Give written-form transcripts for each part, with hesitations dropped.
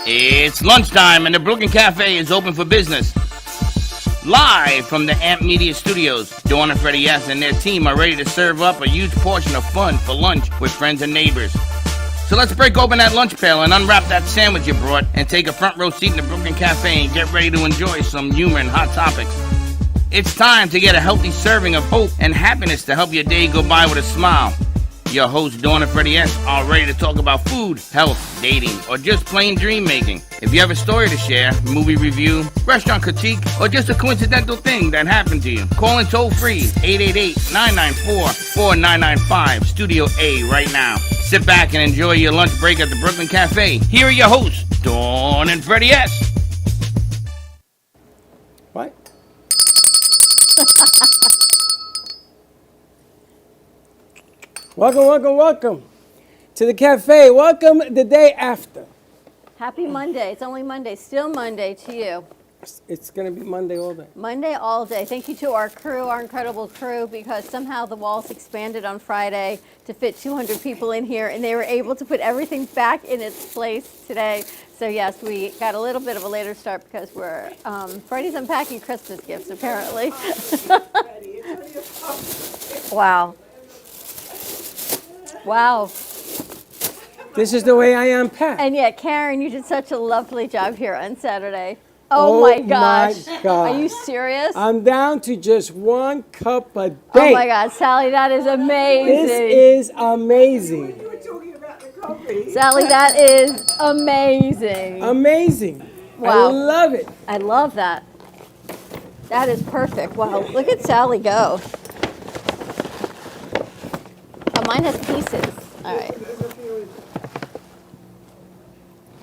It's lunchtime and the Brooklyn Cafe is open for business. Live from the AMP Media Studios, Dawn and Freddie S. and their team are ready to serve up a huge portion of fun for lunch with friends and neighbors. So let's break open that lunch pail and unwrap that sandwich you brought and take a front row seat in the Brooklyn Cafe and get ready to enjoy some humor and hot topics. It's time to get a healthy serving of hope and happiness to help your day go by with a smile. Your hosts, Dawn and Freddie S., are ready to talk about food, health, dating, or just plain dream making. If you have a story to share, movie review, restaurant critique, or just a coincidental thing that happened to you, call in toll free 888-994-4995, Studio A right now. Sit back and enjoy your lunch break at the Brooklyn Cafe. Here are your hosts, Dawn and Freddie S. What? Welcome to the cafe. Welcome the day after. Happy Monday. It's only Monday. Still Monday to you. It's going to be Monday all day. Monday all day. Thank you to our crew, our incredible crew, because somehow the walls expanded on Friday to fit 200 people in here, and they were able to put everything back in its place today. So yes, we got a little bit of a later start because we're Freddie's unpacking Christmas gifts, apparently. Wow. Wow. This is the way I unpack. And yet, Karen, you did such a lovely job here on Saturday. Oh my gosh. My God. Are you serious? I'm down to just 1 cup a day. Oh my God, Sally, that is amazing. This is amazing. You were talking about the coffee. Sally, that is amazing. Amazing. Wow. I love it. I love that. That is perfect. Wow, look at Sally go. Oh, mine has pieces. All right.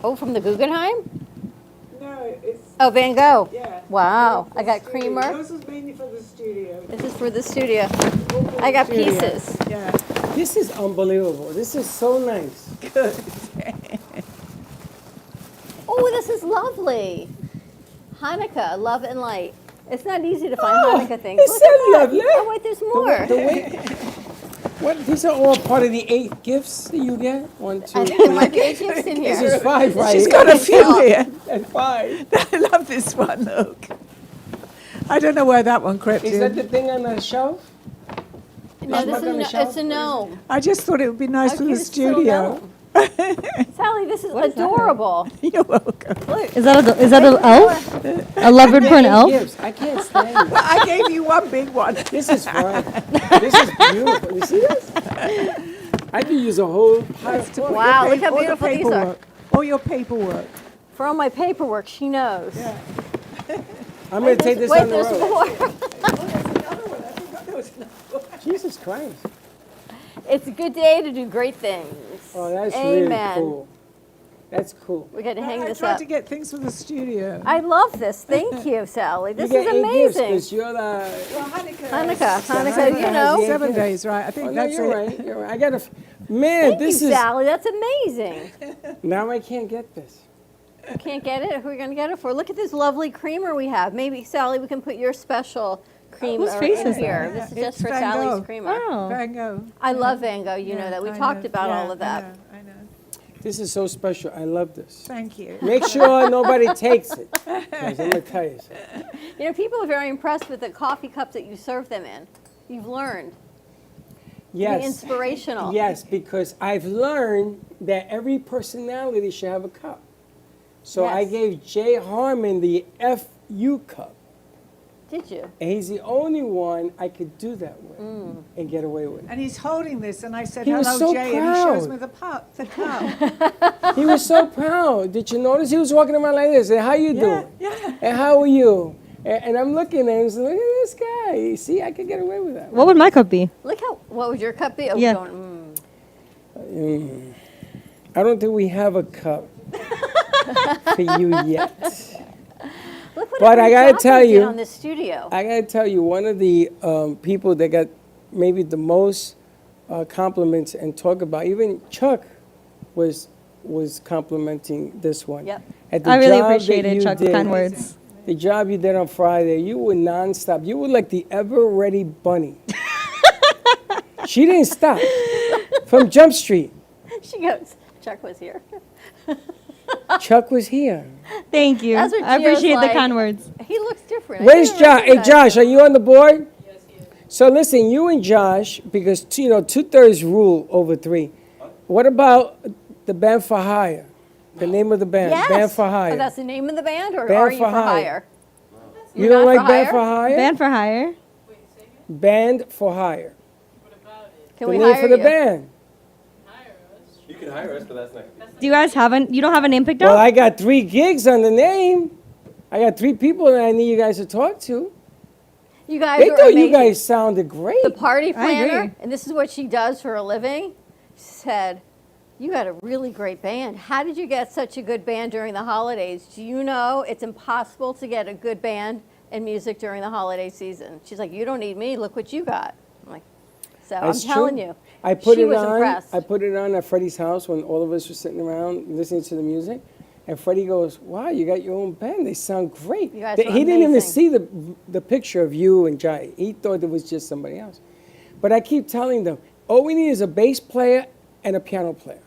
Oh, from the Guggenheim? No, it's... Oh, Van Gogh. Yeah. Wow. The I got studio. creamer. This is mainly for the studio. This is for the studio. I got Studio. pieces. Yeah. This is unbelievable. This is so nice. Good. Oh, this is lovely. Hanukkah, love and light. It's not easy to find Hanukkah things. It's Look so at that. lovely. Oh, wait, there's more. The way, what? These are all part of the 8 gifts that you get? 1, 2, I 3. think there might be 8 gifts in This here. is 5 right She's here. got a few here. And 5. I love this one, look. I don't know where that one crept Is that in. the thing on the shelf? No, It's this not on the is shelf? it's a gnome. I just thought it would be nice How for the cute is this little studio. gnome? Sally, this is What is that? adorable. You're welcome. Look. Is that an elf? A leopard print elf? Gifts. I can't stand it. Well, I gave you one big one. This is fun. This is beautiful. You see this? I could use a whole pile of coffee. Wow, look how All the beautiful these are. paperwork. All your paperwork. For all my paperwork, she knows. I'm going to take this Wait, on the there's road. more. Jesus Christ. It's a good day to do great things. Oh, that's Amen. really cool. That's cool. We're going to hang I this tried up. to get things for the studio. I love this. Thank you, Sally. This you is get 8 gifts amazing. 'cause you're the... Well, Hanukkah. Hanukkah, you know. 7 days, right? I think Oh, no, that's you're it. right. You're right. I got to... Man, Thank this you, is... Sally. That's amazing. Now I can't get this. You can't get it? Who are we going to get it for? Look at this lovely creamer we have. Maybe, Sally, we can put your special creamer Whose face in is here. that? This is It's just for Van Sally's Gogh. creamer. Oh. Van Gogh. I love Van Gogh. You know that. We I talked know. about Yeah, all of that. I know. This is so special. I love this. Thank you. Make sure nobody takes it. 'Cause I'm going to tell you something. You know, people are very impressed with the coffee cups that you serve them in. You've learned. Be Yes. inspirational. Yes, because I've learned that every personality should have a cup. So I Yes. gave Jay Harmon the FU cup. Did you? And he's the only one I could do that with and get away with. And he's holding this, and I said, He was hello, so Jay, and he shows proud. me the cup. He was so proud. Did you notice he was walking around like this? And how you doing? Yeah. And how are you? And I'm looking at him and saying, look at this guy. See, I could get away with that. What would my cup be? Look how, what would your cup be? Oh, Yeah. going, I don't think we have a cup for you yet. Look what But a I great gotta job tell you did you- on this studio. I gotta tell you, one of the people that got maybe the most compliments and talk about, even Chuck was complimenting this one. Yep. At the I really job that appreciated you Chuck's did, kind words. The job you did on Friday, you were nonstop. You were like the ever-ready bunny. She didn't stop from Jump Street. She goes, Chuck was here. Chuck was here. Thank you. That's what I Gio's appreciate like. the kind words. He looks different. I Where's didn't Josh? Hey, recognize Josh, him. are you on the board? Yes, he is. So listen, you and Josh, because 2/3 rule over 3. What about the band for hire? The name of the band, Yes. Band for Hire. Oh, that's the name of the band, or Band are you for for Hire. hire? You You're don't not like for Band hire? for Hire? Band for hire. Band for Hire. Can The we name hire for the you? band. You can hire us, but that's not. Do you guys you don't have a name picked Well, out? I got 3 gigs on the name. I got 3 people that I need you guys to talk to. You guys They are thought amazing. you guys sounded great. The party I agree. planner, and this is what she does for a living, said, "You got a really great band. How did you get such a good band during the holidays? Do you know it's impossible to get a good band and music during the holiday season?" She's like, "You don't need me. Look what you got." I'm like, so That's I'm telling true. you, I put she it was on. impressed. I put it on at Freddie's house when all of us were sitting around listening to the music, and Freddie goes, "Wow, you got your own band. They sound great." You guys He were didn't even amazing. see the picture of you and Jai. He thought it was just somebody else. But I keep telling them, all we need is a bass player and a piano player.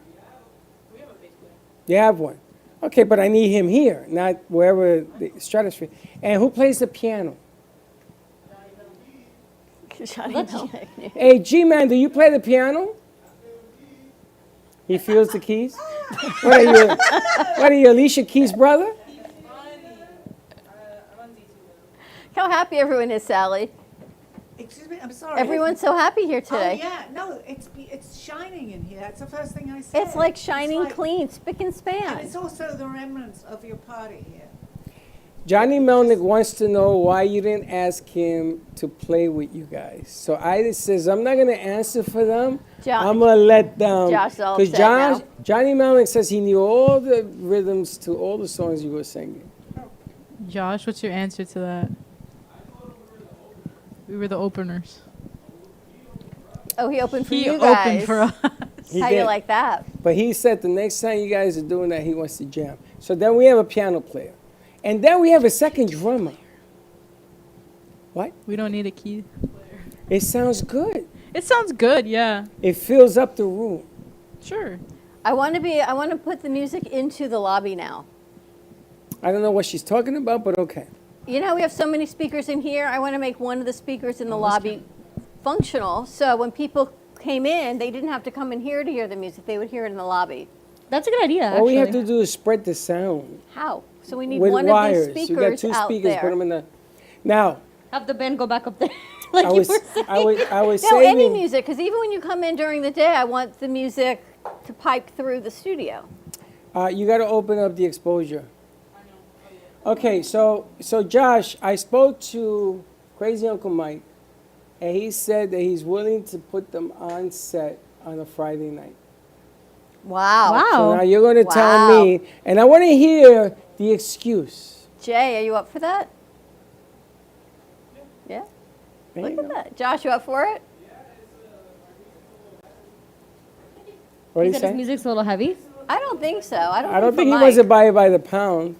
We have a bass player. You have one. Okay, but I need him here, not wherever the stratosphere. And who plays the piano? Johnny Melnick. Hey, G-Man, do you play the piano? He feels the keys? What are you, Alicia Keys' brother? How happy everyone is, Sally. Excuse me, I'm sorry. Everyone's so happy here Oh, today. yeah, no, it's shining in here. That's the first thing I said. It's like shining like- clean, spick and And span. it's also the remnants of your party here. Johnny Melnick wants to know why you didn't ask him to play with you guys. So I says, I'm not going to answer for them. I'm going to let them. Josh's all Because upset now. Johnny Melnick says he knew all the rhythms to all the songs you were singing. Josh, what's your answer to that? We were the openers. Oh, he opened for He you opened guys. for us. He How did. you like that? But he said the next time you guys are doing that, he wants to jam. So then we have a piano player. And then we have a second drummer. What? We don't need a key. It sounds good. It sounds good, yeah. It fills up the room. Sure. I want to put the music into the lobby now. I don't know what she's talking about, but okay. You know, we have so many speakers in here. I want to make one of the speakers in the lobby functional. So when people came in, they didn't have to come in here to hear the music. They would hear it in the lobby. That's a good idea, All actually. we have to do is spread the sound. How? So we need With one wires. of these You got speakers 2 out speakers, there. put them in the. Now, Have the band go back up there, like I you was, were saying. I was No, any saving. music, because even when you come in during the day, I want the music to pipe through the studio. You got to open up the exposure. Okay, so Josh, I spoke to Crazy Uncle Mike, and he said that he's willing to put them on set on a Friday night. Wow. Wow. So now you're going to Wow. tell me, and I want to hear the excuse. Jay, are you up for that? Yeah? There Look you at go. that. Josh, you up for it? What He did he said his say? music's a little heavy. I don't think so. I I don't for think he Mike. wants to buy it by the pound.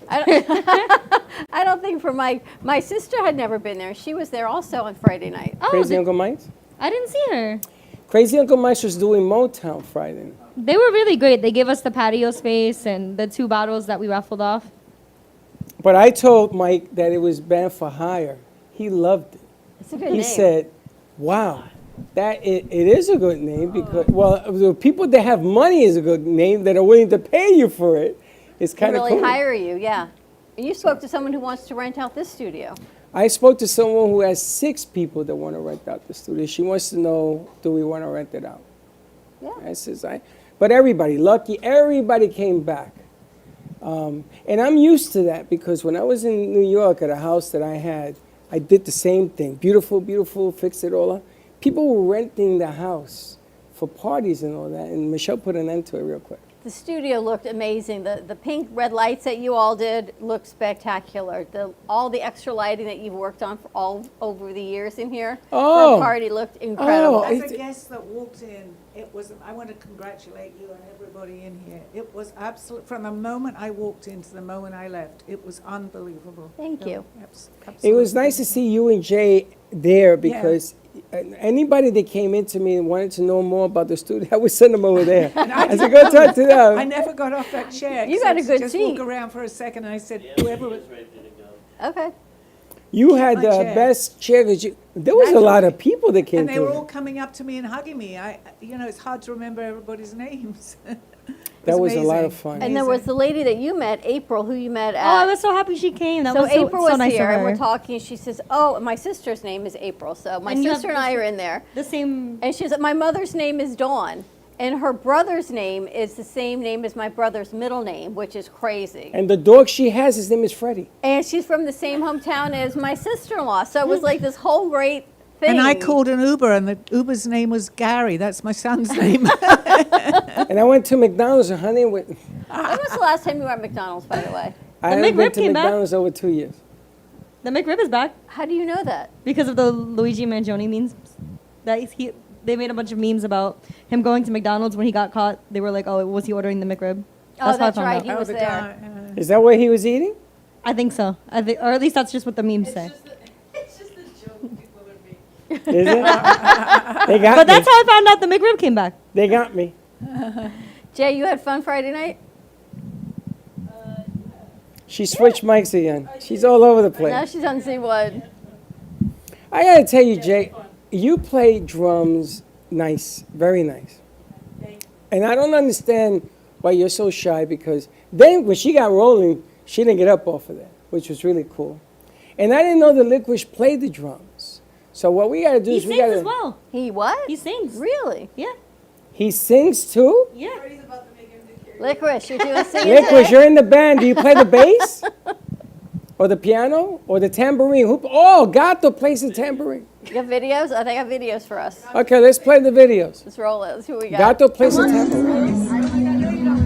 I don't, I don't think for Mike. My sister had never been there. She was there also on Friday night. Oh, Crazy Uncle Mike's? I didn't see her. Crazy Uncle Mike's was doing Motown Friday. They were really great. They gave us the patio space and the 2 bottles that we raffled off. But I told Mike that it was Band for Hire. He loved it. It's a good He name. said, wow, it is a good name because, well, the people that have money is a good name that are willing to pay you for it. It's They kind of really cool. hire you, yeah. And you spoke to someone who wants to rent out this studio. I spoke to someone who has 6 people that want to rent out the studio. She wants to know, do we want to rent it out? Yeah. I says, but everybody, lucky, everybody came back. And I'm used to that because when I was in New York at a house that I had, I did the same thing. Beautiful, beautiful, fixed it all up. People were renting the house for parties and all that, and Michelle put an end to it real quick. The studio looked amazing. The pink red lights that you all did looked spectacular. All the extra lighting that you've worked on for all over the years in here Oh. for a party looked incredible. Oh, As a guest that walked in, it was, I want to congratulate you and everybody in here. It was absolute, from the moment I walked in to the moment I left, it was unbelievable. Thank you. It was nice to see you and Jay there because anybody that came into me and wanted to know more about the studio, I would send them over there. I said, go talk to them. I never got off that chair. You got a good just seat. walk around for a second, and I said, whoever was... Okay. You had my the chair. best chair because there was a lot of people that came And they were through. all coming up to me and hugging me. It's hard to remember everybody's names. That was a lot amazing. of fun. And there was the lady that you met, April, who you met Oh, I at. was so happy she came. That So was April so was nice here, of and her. we're talking. She says, "Oh, my sister's name is April." So my And you have sister and I are in there. The same. And she said, "My mother's name is Dawn, and her brother's name is the same name as my brother's middle name, which is crazy." And the dog she has, his name is Freddie. And she's from the same hometown as my sister-in-law. So it was like this whole great thing. And I called an Uber, and the Uber's name was Gary. That's my son's name. And I went to McDonald's, and honey, went, When was the last time you were at McDonald's, by the way? I The haven't been McRib to came back. McDonald's over 2 years. The McRib is back How do you know that? because of the Luigi Mangione memes. They made a bunch of memes about him going to McDonald's when he got caught. They were like, "Oh, was he ordering the McRib?" Oh, how I that's found right. out. He was the there. guy, Is that what he was eating? I think so. Or at least that's just what the memes say. It's just a joke people are making. Is it? They got But me. that's how I found out the McRib came back. They got me. Jay, you had fun Friday night? She switched mics again. She's all over the Now place. she's on Z1. I gotta tell you, Jay, you play drums nice, very nice. And I don't understand why you're so shy because then when she got rolling, she didn't get up off of that, which was really cool. And I didn't know the Licorice played the drums. So what we gotta do He is we sings gotta. as well. He what? He sings. Really? Yeah. He sings too? Yeah. Licorice, you're doing singing Licorice, today? you're in the band. Do you play the bass? Or the piano? Or the tambourine? Oh, Gato plays the tambourine. You got videos? I think I got videos for us. Okay, let's play the videos. Let's roll it. Let's see what we got. Gato plays the tambourine.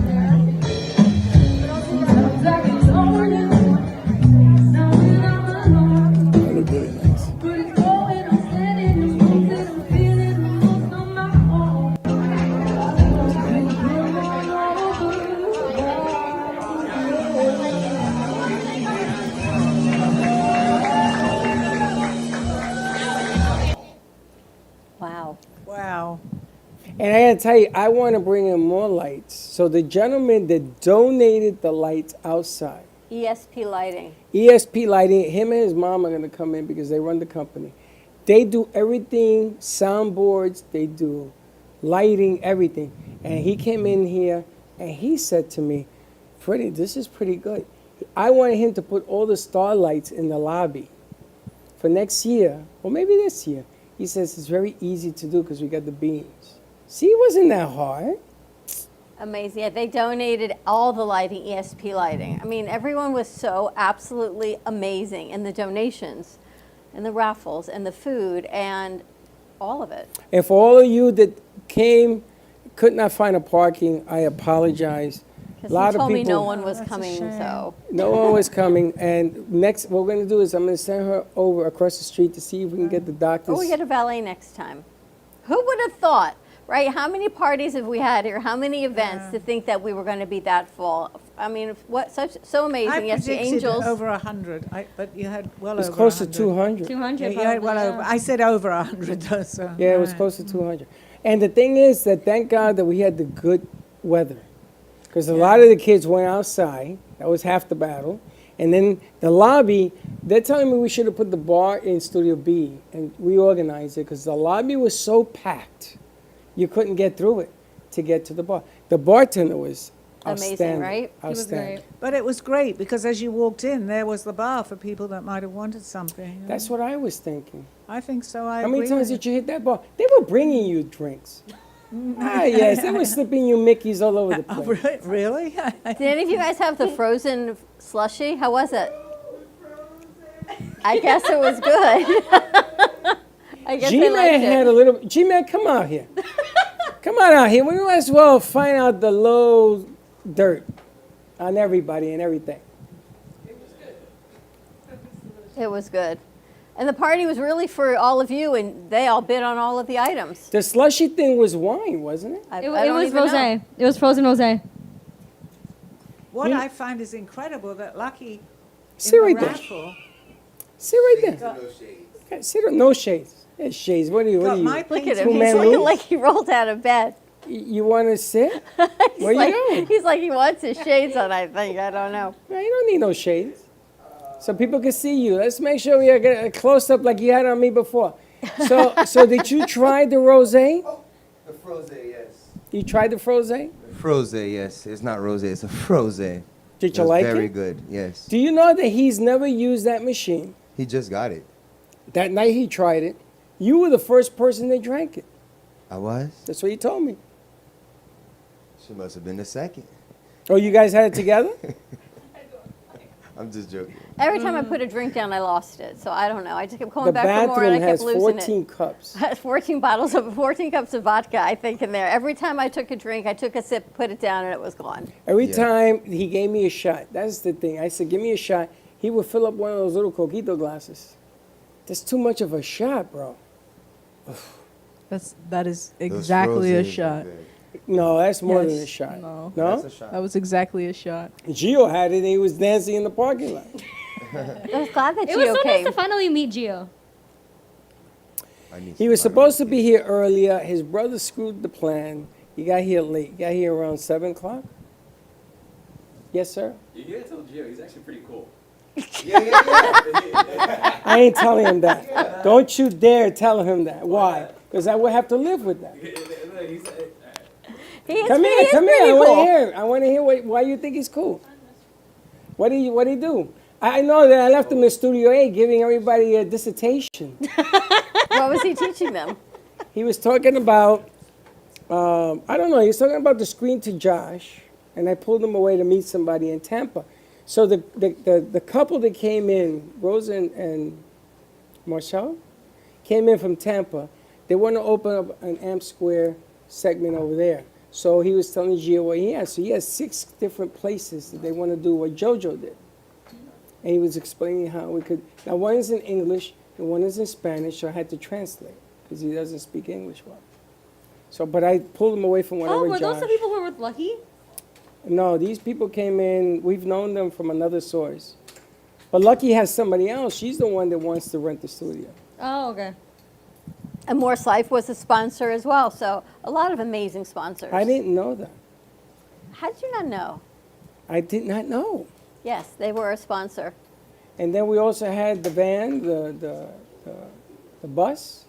Really, really nice. Wow. Wow. And I gotta tell you, I want to bring in more lights. So the gentleman that donated the lights outside, ESP lighting. ESP Lighting, him and his mom are gonna come in because they run the company. They do everything, soundboards, they do lighting, everything. And he came in here and he said to me, Freddie, this is pretty good. I wanted him to put all the starlights in the lobby for next year, or maybe this year. He says it's very easy to do because we got the beams. See, it wasn't that hard. Amazing. Yeah, they donated all the lighting, ESP lighting. I mean, everyone was so absolutely amazing in the donations and the raffles and the food and all of it. And for all of you that came, could not find a parking, I apologize. Because A lot he of told me no people- one was That's a coming, shame. so. No one was coming. And next, what we're going to do is I'm going to send her over across the street to see if we can get the doctors. Oh, we get a valet next time. Who would have thought, right? How many parties have we had here? How many events to think that we were going to be that full? I mean, what so amazing. I Yes, the predicted Angels. over 100, but you had well It's over close to 100. 200. 200. Yeah, you had well probably, over. yeah. I said over 100. So, Yeah, it was right. close to 200. And the thing is that thank God that we had the good weather. Because a lot of the kids went outside. That was half the battle. And then the lobby, they're telling me we should have put the bar in Studio B and reorganized it because the lobby was so packed, you couldn't get through it to get to the bar. The bartender was Amazing, outstanding. right? He was Outstanding. great. But it was great because as you walked in, there was the bar for people that might have wanted something. That's what I was thinking. I think so. I How many agree times with did you hit that bar? They were bringing you drinks. Ah, yes, they were slipping you Mickeys all over the Oh, place. really? Did any of you guys have the frozen slushy? How was it? I guess it was good. I guess I G-Man liked had it. a little. G-Man, come out here. Come on out here. We might as well find out the low dirt on everybody and everything. It was good. And the party was really for all of you, and they all bid on all of the items. The slushy thing was wine, wasn't it? I It don't was even know. rosé. It was frozen rosé. What You- I find is incredible that Lucky in See the right there. raffle Sit right there. Okay, sit on no shades. There's shades. What are you? Got my Look at painting. him. He's Two-man looking moves? like he rolled out of bed. You want to sit? He's Where like, you going? He's like he wants his shades on, I think. I don't know. No, you don't need no shades. So people can see you. Let's make sure we get a close up like you had on me before. So did you try the rosé? The frosé, yes. You tried the frosé? Frosé, yes. It's not rosé, it's a frosé. Did you It's like very it? good, yes. Do you know that he's never used that machine? He just got it. That night he tried it. You were the first person that drank it. I was? That's what he told me. She must have been the second. Oh, you guys had it together? I'm just joking. Every time I put a drink down, I lost it. So I don't know. I just kept The coming back for more, and I bathroom kept has losing 14 cups. it. 14 cups of vodka, I think, in there. Every time I took a drink, I took a sip, put it down, and it was gone. Every Yeah. time he gave me a shot. That's the thing. I said, give me a shot. He would fill up one of those little coquito glasses. That's too much of a shot, bro. That is Those exactly a frosés are shot. good. No, that's more than a Yes. shot. No. No? That's a shot. That was exactly a shot. Gio had it and he was dancing in the parking lot. I was glad that It was Gio so nice came. to finally meet Gio. I need He was some supposed to vitamin be D. here earlier. His brother screwed the plan. He got here late. He got here around 7 o'clock. Yes, sir? You gotta tell Gio, he's actually pretty cool. I ain't telling him that. Don't you dare tell him that. Why? Because I would have to live with that. He is, Come he here, is come here. pretty I want cool. to hear. I want to hear why you think he's cool. What did he do? I know that I left him in Studio A giving everybody a dissertation. What was he teaching them? He was talking about, I don't know, he was talking about the screen to Josh, and I pulled him away to meet somebody in Tampa. So the couple that came in, Rose and Marshall, came in from Tampa. They want to open up an Amp Square segment over there. So he was telling Gio what he has. So he has 6 different places that they want to do what JoJo did. And he was explaining how we could, now one is in English and one is in Spanish, so I had to translate because he doesn't speak English well. So, but I pulled him away from whatever Oh, were those Josh. the people who were with Lucky? No, these people came in, we've known them from another source. But Lucky has somebody else. She's the one that wants to rent the studio. Oh, okay. And Morse Life was a sponsor as well. So a lot of amazing sponsors. I didn't know that. How did you not know? I did not know. Yes, they were a sponsor. And then we also had the van, the bus,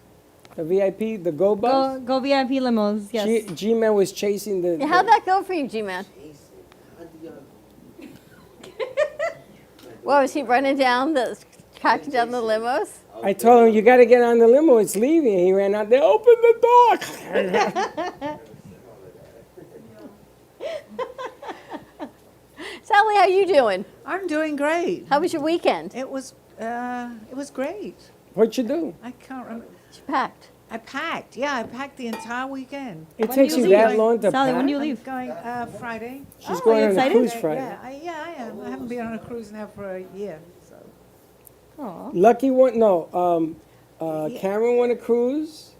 the VIP, the Go bus. Go VIP limos, yes. G-Man was chasing the... Yeah, how'd that go for you, G-Man? What, was he running down tracking down the limos? I told him, you got to get on the limo, it's leaving. He ran out there, open the door. Sally, how you doing? I'm doing great. How was your weekend? It was great. What'd you do? I can't remember. You packed. I packed. Yeah, I packed the entire weekend. It When takes do you you that leave? long to Sally, when pack? do you I'm leave? going Friday. She's Oh, going you on a excited? cruise Okay, Friday. I am. I haven't been on a cruise now for a year. So. Aw. Lucky one, no. Cameron won a cruise.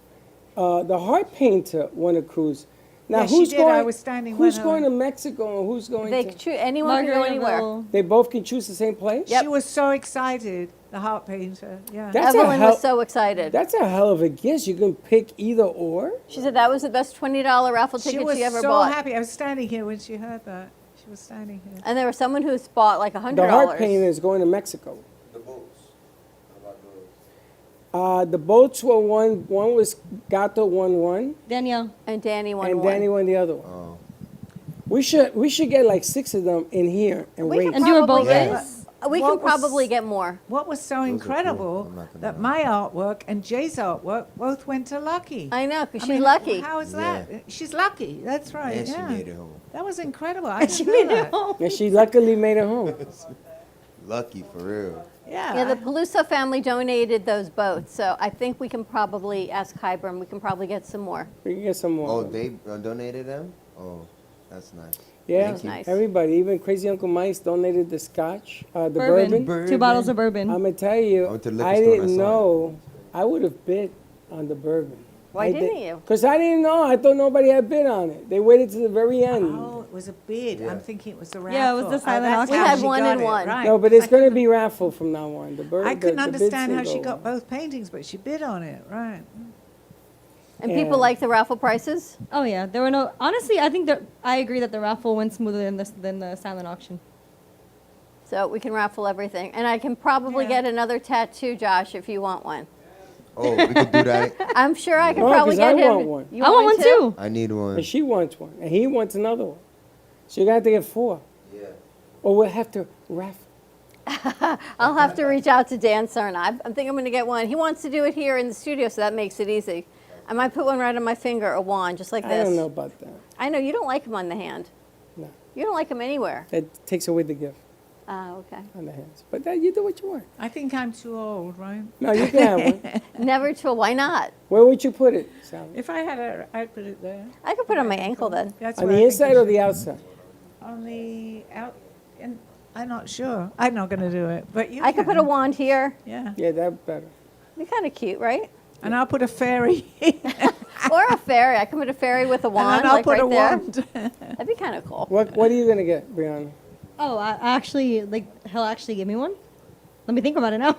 The Heart Painter won a cruise. Now Yeah, she who's did. going? I was standing Who's with her. going to Mexico and who's going They to? anyone can go anywhere. Margaritaville. They both can choose the same place. Yep. She was so excited, the heart painter. Yeah. That's a Evelyn hell. was so excited. That's a hell of a gift. You can pick either or. She said that was the best $20 raffle She ticket was she ever so bought. happy. I was standing here when she heard that. She was standing here. And there was someone who's bought like $100. The Heart Painter is going to Mexico. The boats. How about those? The boats were one. One was Gato won one, Danielle. And Danny won and one. Danny won the other one. Oh. We should get like 6 of them in here and We wait. can And do a probably boat get, race? we What can was- probably get more. What was so cool. incredible I'm not gonna that lie. my artwork and Jay's artwork both went to Lucky. I know, because I she's mean, lucky. How is Yeah. that? She's lucky. That's right. And she yeah. made it home. That was incredible. I didn't know that. And she luckily made it home. Lucky for real. Yeah. Yeah, the Peluso family donated those boats, so I think we can probably ask Hybrim. We can probably get some more. We can get some more. Oh, they donated them? Oh, that's nice. Yeah, That was nice. everybody, even Crazy Uncle Mike's donated the scotch, the bourbon. Bourbon. 2 bottles of bourbon. I'm gonna tell you, I went to the liquor I store and I didn't saw know. I would have bid on the bourbon. Why didn't you? Because I didn't know. I thought nobody had bid on it. They waited to the very end. Oh, it was a bid. Yeah. I'm thinking it was the raffle. Yeah, it was the silent that's auction. how We had she one got and it, one. Right. No, but it's I going to couldn't- be raffle from now on. The bird. I couldn't the bids understand how didn't she go got over. both paintings, but she bid on it, right? And Yeah. people like the raffle prices? Oh yeah, there were no. Honestly, I think that I agree that the raffle went smoother than the silent auction. So we can raffle everything. And I can probably Yeah. get another tattoo, Josh, if you want one. Oh, we could do that. I'm sure I can No, probably 'cause I get him. want one. You I want one too. I need one. And she wants one. And he wants another one. So you're going to have to get 4. Yeah. Or we'll have to raffle. I'll have to reach out to Dan Cerna. I'm thinking I'm going to get one. He wants to do it here in the studio, so that makes it easy. I might put one right on my finger, a wand, just like I this. don't know about that. I know you don't like them on the hand. No. You don't like them anywhere. That takes away the gift Okay. on the hands. But that, you do what you want. I think I'm too old, right? No, you can have one. Never to. Why not? Where would you put it, Sally? If I had a, I'd put it there. I could put it on my ankle then. That's On where I the think inside you or should- the outside? On the out, and I'm not sure. I'm not going to do it, but you I could put a can. wand here. Yeah. Yeah, that's better. Be kind of cute, right? And I'll put a fairy. Or a fairy. I can put a fairy with a wand, and then I'll like put right a there. wand. That'd be kind of cool. What are you going to get, Brianna? Oh, I actually he'll actually give me one. Let me think about it now.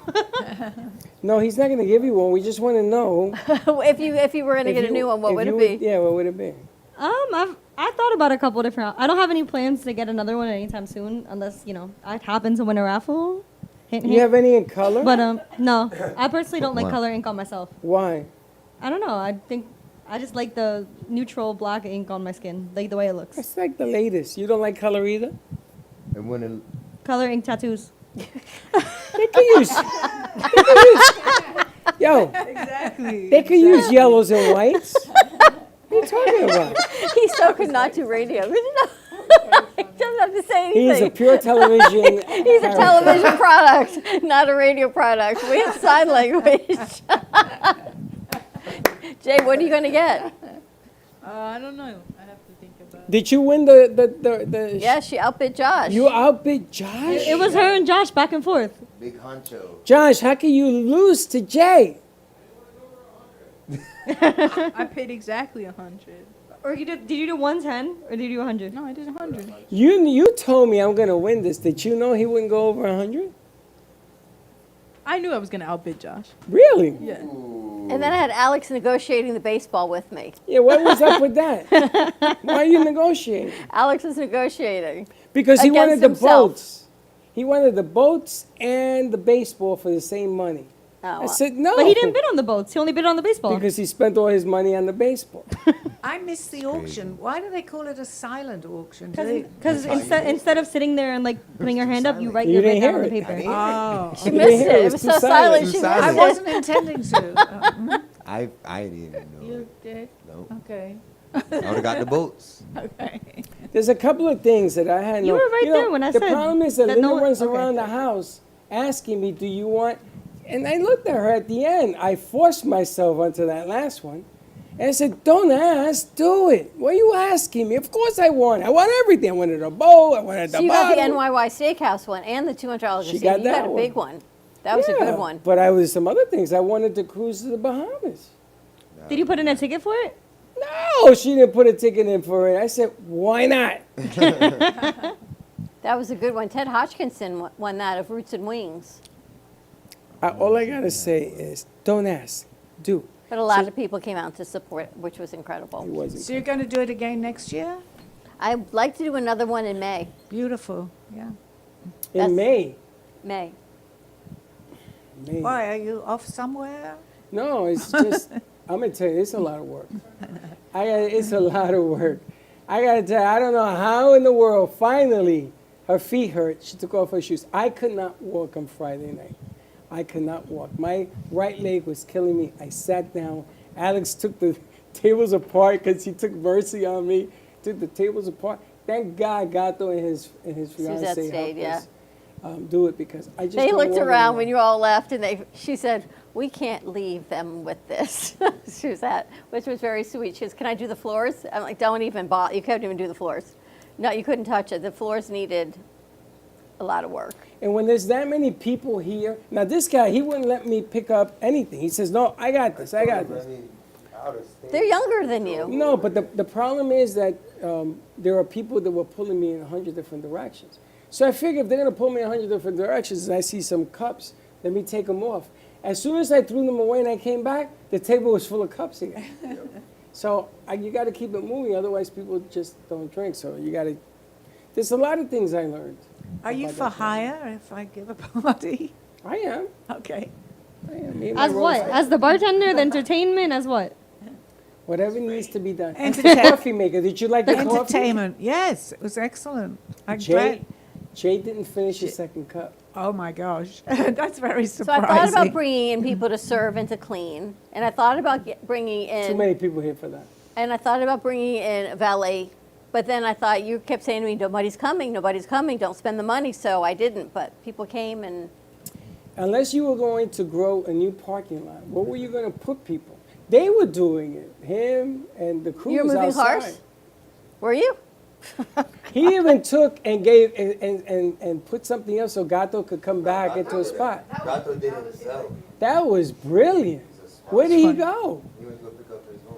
No, he's not going to give you one. We just want to know. if you were going to if get a you- new one, what if would you it be? Yeah, what would it be? I thought about a couple different. I don't have any plans to get another one anytime soon, unless I happen to win a raffle. Hint, You hint. have any in color? But no, I personally don't like Wow. color ink on myself. Why? I don't know. I think I just like the neutral black ink on my skin, like the way it looks. It's like the latest. You don't like color either? And when it, Color ink tattoos. They could use. Yo, Exactly. they could use yellows and whites. What are you talking about? He so could not do radio. He doesn't have to say He is a anything. pure television. He's a television product, not a radio product. We have sign language. Jay, what are you going to get? I don't know. I have to think about it. Did you win the Yeah, she outbid Josh. You outbid Josh? It was her and Josh back and forth. big honcho. Josh, how can you lose to Jay? I paid exactly 100. Or did you do 110 or did you do 100? No, I did 100. You told me I'm gonna win this. Did you know he wouldn't go over 100? I knew I was gonna outbid Josh. Really? Yeah. And then I had Alex negotiating the baseball with me. Yeah, what was up with that? Why are you negotiating? Alex was negotiating. Because he wanted Against the himself. boats. He wanted the boats and the baseball for the same money. Oh, I said no. But he didn't bid on the boats. He only bid on the baseball. Because he spent all his money on the baseball. I missed the auction. Why do they call it a silent auction? Do they- Because instead of sitting there and putting your hand up, you write You your didn't bid down on hear the it. paper. I didn't. Oh, she You missed didn't hear it. it. It was It's so too silent. silent. She Too missed I silent. it. wasn't intending to. I didn't even know. You did? No. Okay. I would have got the boats. Okay. There's a couple of things that I had. You no, were right know, there when I the said problem is that that Linda no one- runs okay. around the house asking me, "Do you want?" And I looked at her at the end. I forced myself onto that last one, and I said, "Don't ask, do it. What are you asking me? Of course I want. I want everything. I wanted a bow. I wanted the So you got the bottle." NYY Steakhouse one and the $200 She receipt. got You that got a big one. That was a Yeah, good one. But I was some other things. I wanted to cruise to the Bahamas. Did you put in a ticket for it? No, she didn't put a ticket in for it. I said, "Why not?" That was a good one. Ted Hodgkinson won that of Roots and Wings. All I gotta say is, don't ask, do. But a lot of people came out to support, which was incredible. It wasn't. So you're going to do it again next year? I'd like to do another one in May. Beautiful. Yeah. In That's- May. May. May. Why, are you off somewhere? No, it's just, I'm gonna tell you, it's a lot of work. It's a lot of work. I gotta tell you, I don't know how in the world, finally, her feet hurt. She took off her shoes. I could not walk on Friday night. I could not walk. My right leg was killing me. I sat down. Alex took the tables apart because he took mercy on me. Took the tables apart. Thank God Gato and his Suzette fiance stayed, helped us do it because I just They don't looked walk around anymore. when you all left, and she said, "We can't leave them with this." Suzette, which was very sweet. She goes, "Can I do the floors?" I'm like, "Don't even bother. You couldn't even do the floors. No, you couldn't touch it. The floors needed a lot of work." And when there's that many people here, now this guy, he wouldn't let me pick up anything. He says, "No, I got this, I got this." They're younger than you. No, but the problem is that there are people that were pulling me in 100 different directions. So I figure if they're going to pull me in 100 different directions and I see some cups, let me take them off. As soon as I threw them away and I came back, the table was full of cups again. So you got to keep it moving, otherwise people just don't drink. So you got to. There's a lot of things I learned. Are you for hire if I give a party? I am. Okay. I am. Me and my As what? roles- As the bartender, the entertainment, as what? Whatever needs to be done. Entertain- Coffee maker. Did you like the coffee? Entertainment. Yes, it was excellent. I'm Jay, glad. Jay didn't finish his second cup. Oh my gosh, that's very So I surprising. thought about bringing in people to serve and to clean, and I thought about bringing Too in, many people here for that. and I thought about bringing in a valet. But then I thought you kept saying to me, nobody's coming, don't spend the money. So I didn't, but people came and Unless you were going to grow a new parking lot, what were you going to put people? They were doing it. Him and the crew you were was moving outside. cars. Were you? He even took and gave and put something else so Gato could come back into a spot. Gato did it himself. That was brilliant. Where did he go? He went to go pick up his own.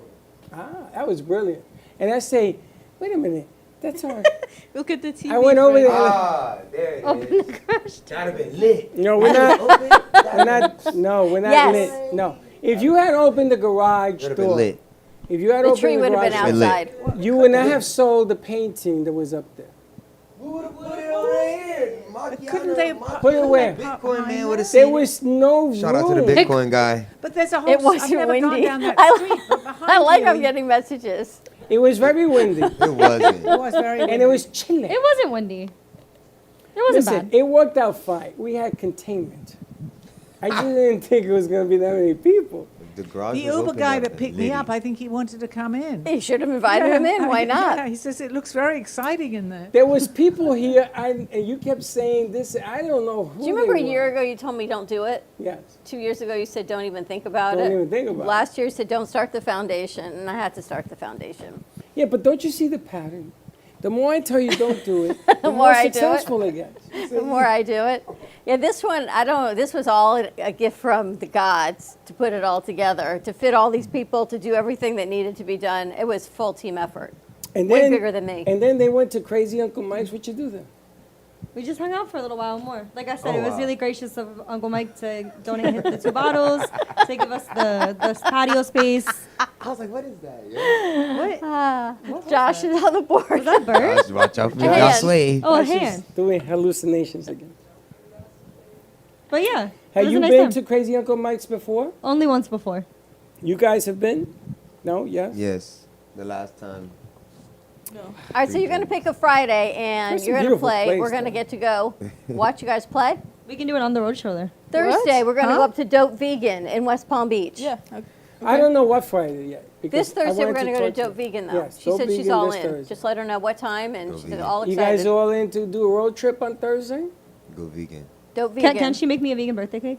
Ah, that was brilliant. And I say, wait a minute, that's all right. Look at the TV. I went over there. Ah, there it is. That'd have been lit. No, we're not. Open. We're not. No, we're not Yes. lit. No. If you had opened the garage Would have been door, lit. if you had The opened tree the would have been garage door, lit. outside. you would not have sold the painting that was up there. We would have put it over here. Couldn't they Put it where? Bitcoin man would have There seen it. was no room. Shout out to the Bitcoin guy. But there's a whole. It I've wasn't never gone windy. down that I street. But behind I like you, I'm getting messages. It was very windy, It wasn't. It was very. and it was chilly. It wasn't windy. It wasn't Listen, bad. it worked out fine. We had containment. I just didn't think it was going to be that many people. The garage The was Uber open guy up that and picked me lit. up, I think he wanted to come in. You should have invited him in. Why Yeah, not? he says it looks very exciting in there. There was people here, and you kept saying this. I don't know who. Do you remember they a year were. ago you told me don't do it? Yes. 2 years ago you said don't even think about Don't it. even think about it. Last year you said don't start the foundation, and I had to start the foundation. Yeah, but don't you see the pattern? The more I tell you don't do it, the more more I do it. successful it gets. The more I do it. Yeah, this one, I don't know, this was all a gift from the gods to put it all together, to fit all these people, to do everything that needed to be done. It was full team effort. And Way then, bigger than me. And then they went to Crazy Uncle Mike's. What you do then? We just hung out for a little while more. Like I said, Oh, it was wow. really gracious of Uncle Mike to donate the 2 bottles, to give us the patio space. I was like, what is that? Yo? Josh is on the board. Was that a bird? Guys, watch out for Hand. y'all sway. Oh, a She's hand. doing hallucinations again. But yeah. it Have was you a nice been time. to Crazy Uncle Mike's before? Only once before. You guys have been? No? Yes? Yes, the last time. All right, so you're going to pick a Friday, and That's a you're going to beautiful play. place, We're going to though. get to go watch you guys play. We can do it on the road show there. Thursday, we're going to go up to Dope Vegan in West Palm Beach. Yeah. Okay. I don't know what Friday yet. This because I Thursday, we're wanted going to go to talk Dope Vegan, though. Yes, She Dope said she's Vegan all this in. Thursday. Just let her know what time, and Dope she's Vegan. all You excited. guys all in to do a road trip on Thursday? Go vegan. Dope Vegan. Can she make me a vegan birthday cake?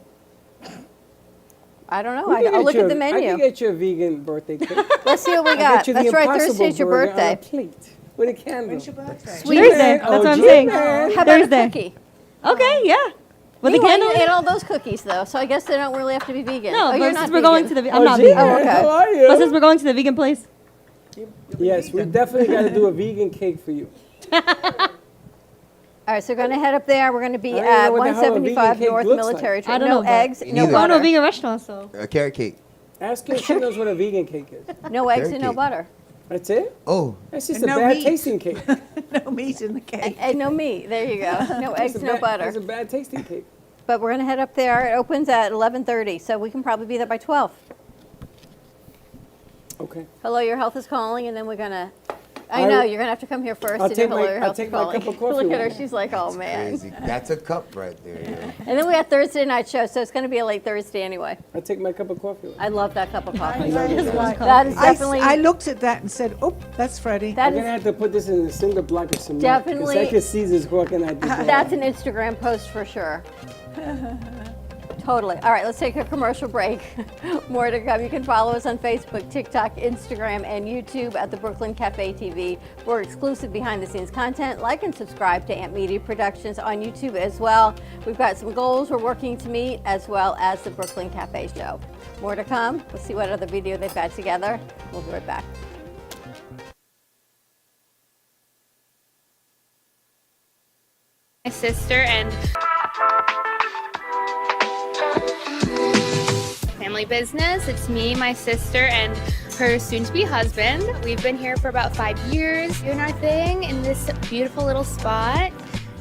I don't know. We can I'll get look you at a- the I menu. can get you a vegan birthday cake. Let's see what we I'll got. get you the That's right. Impossible Thursday's your burger on a birthday. plate with a candle. When's your birthday? Sweet. Thursday. Oh, That's what I'm gee, saying. man. How about Thursday. a cookie? Okay, yeah. With the Meanwhile, candle? you ate all those cookies, though, so I guess they don't really have to be vegan. No, oh, but you're since not we're going to vegan. the, I'm not gee, vegan. man, okay. How are you? But since we're going to the vegan place, Yes, we definitely got to do a vegan cake for you. All right, so we're going to head up there. We're going to be I don't at know what the hell a vegan 175 cake North looks like. Military I Trail. don't No know, but- eggs, Me no neither. we're going to a butter. vegan restaurant, so. A carrot cake. Ask her if she knows what a vegan cake is. No eggs Carrot and no cake. butter. That's it? Oh, That's just And a no bad meat. tasting cake. No meat in the cake. And no meat. There you go. No eggs, That's a no bad- butter. That's a bad tasting cake. But we're going to head up there. It opens at 11:30, so we can probably be there by 12. Okay. Hello, Your Health is calling, and then we're going to... I I know, will- you're going to have to come here first I'll to take do Hello, my- Your I'll Health take is my calling. cup of coffee Look at her. with me. She's like, oh, man. crazy. That's a cup right there. Yo. And then we got Thursday night show, so it's going to be a late Thursday anyway. I'll take my cup of coffee with me. I love that cup of coffee. love it. That is definitely... I looked at that and said, "Oh, that's Freddie." that I'm going to is, have to put this in a cinder block of cement. Definitely- Because I can see this walking out the door. that's an Instagram post for sure. Totally. All right, let's take a commercial break. More to come. You can follow us on Facebook, TikTok, Instagram, and YouTube at the Brooklyn Cafe TV for exclusive behind-the-scenes content. Like and subscribe to Amp Media Productions on YouTube as well. We've got some goals we're working to meet, as well as the Brooklyn Cafe Show. More to come. We'll see what other video they've got together. We'll be right back. My sister and family business. It's me, my sister, and her soon-to-be husband. We've been here for about 5 years doing our thing in this beautiful little spot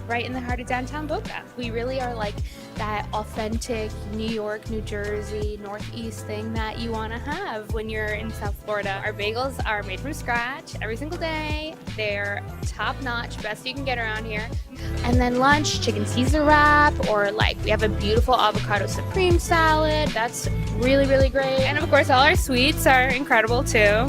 right in the heart of downtown Boca. We really are like that authentic New York, New Jersey, Northeast thing that you want to have when you're in South Florida. Our bagels are made from scratch every single day. They're top-notch, best you can get around here. And then lunch, chicken Caesar wrap, or like we have a beautiful avocado supreme salad. That's really, really great. And of course, all our sweets are incredible too.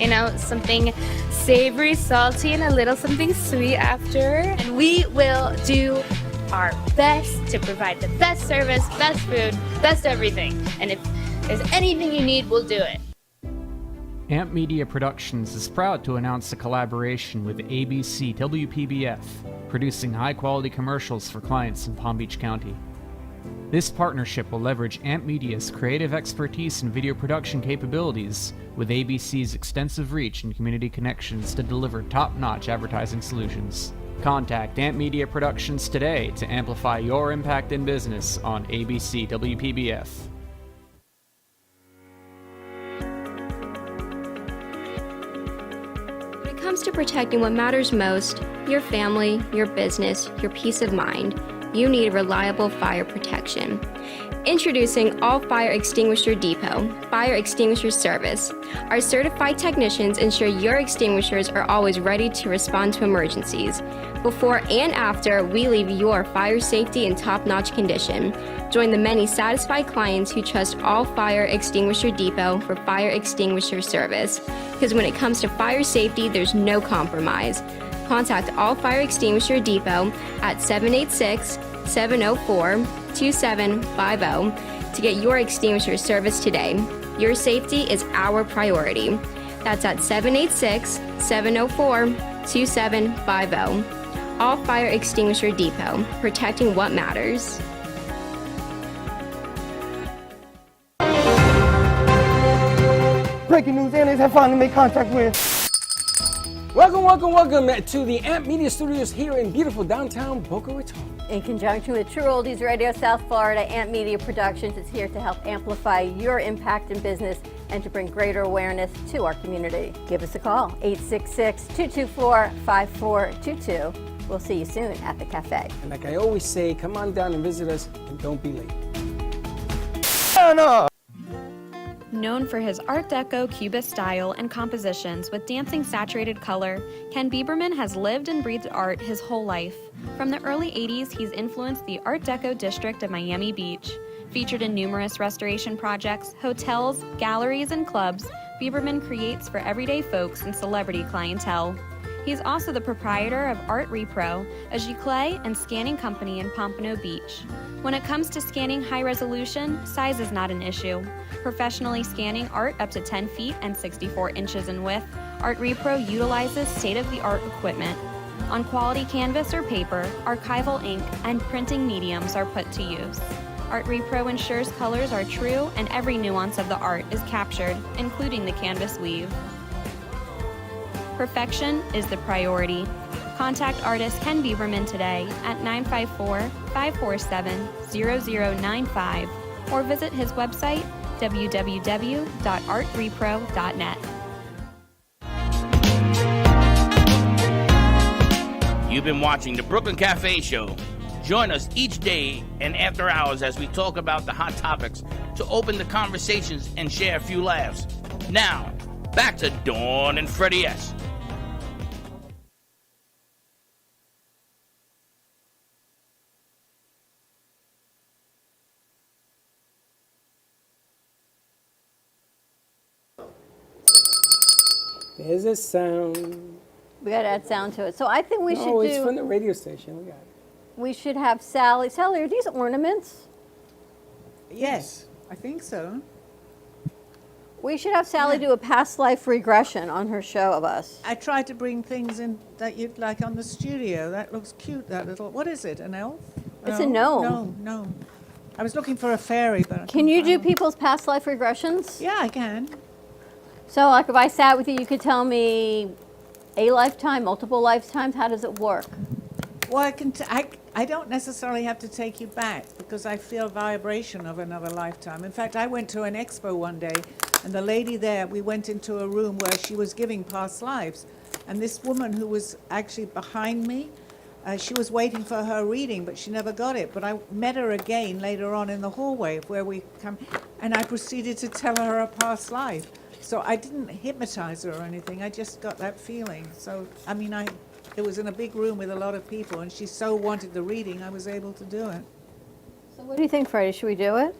You know, something savory, salty, and a little something sweet after. And we will do our best to provide the best service, best food, best everything. And if there's anything you need, we'll do it. Amp Media Productions is proud to announce a collaboration with ABC WPBF, producing high-quality commercials for clients in Palm Beach County. This partnership will leverage Amp Media's creative expertise and video production capabilities with ABC's extensive reach and community connections to deliver top-notch advertising solutions. Contact Amp Media Productions today to amplify your impact in business on ABC WPBF. When it comes to protecting what matters most, your family, your business, your peace of mind, you need reliable fire protection. Introducing All Fire Extinguisher Depot, Fire Extinguisher Service. Our certified technicians ensure your extinguishers are always ready to respond to emergencies. Before and after, we leave your fire safety in top-notch condition. Join the many satisfied clients who trust All Fire Extinguisher Depot for fire extinguisher service. Because when it comes to fire safety, there's no compromise. Contact All Fire Extinguisher Depot at 786-704-2750 to get your extinguisher service today. Your safety is our priority. That's at 786-704-2750. All Fire Extinguisher Depot, protecting what matters. Breaking news, aliens have finally made contact with. Welcome to the Amp Media Studios here in beautiful downtown Boca Raton. In conjunction with True Oldies Radio South Florida, Amp Media Productions is here to help amplify your impact in business and to bring greater awareness to our community. Give us a call, 866-224-5422. We'll see you soon at the cafe. And like I always say, come on down and visit us and don't be late. Known for his Art Deco Cubist style and compositions with dancing saturated color, Ken Bieberman has lived and breathed art his whole life. From the early 80s, he's influenced the Art Deco district of Miami Beach. Featured in numerous restoration projects, hotels, galleries, and clubs, Bieberman creates for everyday folks and celebrity clientele. He's also the proprietor of Art Repro, a giclée and scanning company in Pompano Beach. When it comes to scanning high resolution, size is not an issue. Professionally scanning art up to 10 feet and 64 inches in width, Art Repro utilizes state-of-the-art equipment. On quality canvas or paper, archival ink and printing mediums are put to use. Art Repro ensures colors are true and every nuance of the art is captured, including the canvas weave. Perfection is the priority. Contact artist Ken Bieberman today at 954-547-0095 or visit his website www.artrepro.net. You've been watching the Brooklyn Cafe Show. Join us each day and after hours as we talk about the hot topics to open the conversations and share a few laughs. Now, back to Dawn and Freddie S. There's a sound. We got to add sound to it. So I think we should do... it's from the radio station. We got it. We should have Sally. Sally, are these ornaments? Yes, I think so. We should have Sally do a past life regression on her show of us. I tried to bring things in that you'd like on the studio. That looks cute, that little, what is it, an elf? It's a gnome. No, no. I was looking for a fairy, but I Can you couldn't do find one. people's past life regressions? Yeah, I can. So like if I sat with you, you could tell me a lifetime, multiple lifetimes, how does it work? Well, I don't necessarily have to take you back because I feel vibration of another lifetime. In fact, I went to an expo one day, and the lady there, we went into a room where she was giving past lives. And this woman who was actually behind me, she was waiting for her reading, but she never got it. But I met her again later on in the hallway where we come, and I proceeded to tell her a past life. So I didn't hypnotize her or anything. I just got that feeling. So, I mean, it was in a big room with a lot of people, and she so wanted the reading, I was able to do it. So what do you think, Freddie? Should we do it?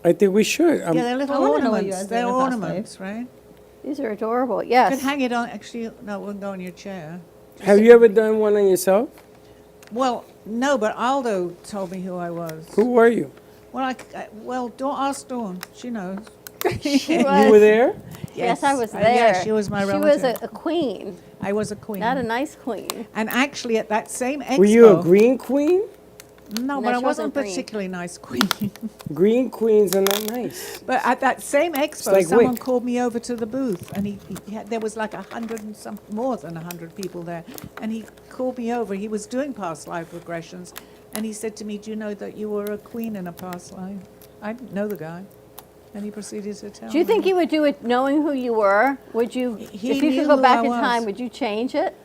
I think we should. Yeah, they're little I wanna know what you ornaments. guys They're did in past ornaments, right? These are adorable. You Yes. could hang it on, actually, no, it wouldn't go on your chair. Have you ever done one on yourself? Well, no, but Aldo told me who I was. Who were you? Well, well, don't ask Dawn. She knows. She You were there? Yes, I was there. Yeah, she was my relative. She was a queen, I was a queen. not a nice queen. And actually, at that same expo... Were you a green queen? No, No, but I she wasn't wasn't green. particularly nice queen. Green queens are not nice. But at that same expo, like someone Wick. called me over to the booth, and there was like 100 and some, more than 100 people there, and he called me over. He was doing past life regressions, and he said to me, "Do you know that you were a queen in a past life?" I didn't know the guy, and he proceeded to tell me. Do you think you would do it knowing who you were? Would you, He if you knew could go who back I in was. time, would you change it?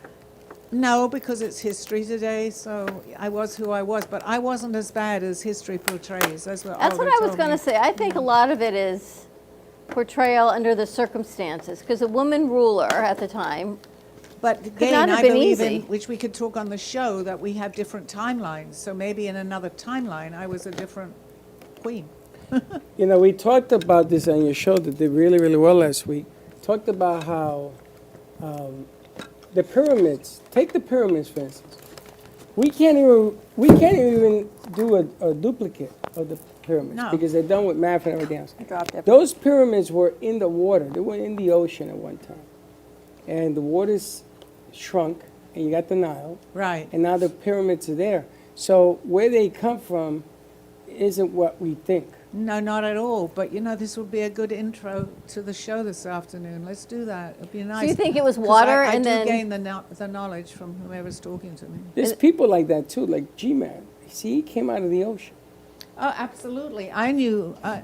No, because it's history today, so I was who I was, but I wasn't as bad as history portrays. That's what That's what Aldo I was told going to me. say. I think a lot of it is portrayal under the circumstances, because a woman ruler at the time. But not again, have I been believe easy. in, which we could talk on the show, that we have different timelines. So maybe in another timeline, I was a different queen. You know, we talked about this on your show that did really, really well last week. Talked about how the pyramids, take the pyramids for instance. We can't even do a duplicate of the pyramids No. because they're done with math and everything else. I dropped it. Those pyramids were in the water. They were in the ocean at one time. And the water's shrunk, and you got the Nile. Right. And now the pyramids are there. So where they come from isn't what we think. No, not at all. But you know, this would be a good intro to the show this afternoon. Let's do that. It'd be nice. So you think it was 'Cause water I and do then gain the knowledge from whoever's talking to me. There's people like that too, like G-Man. See, he came out of the ocean. Oh, absolutely. I knew. I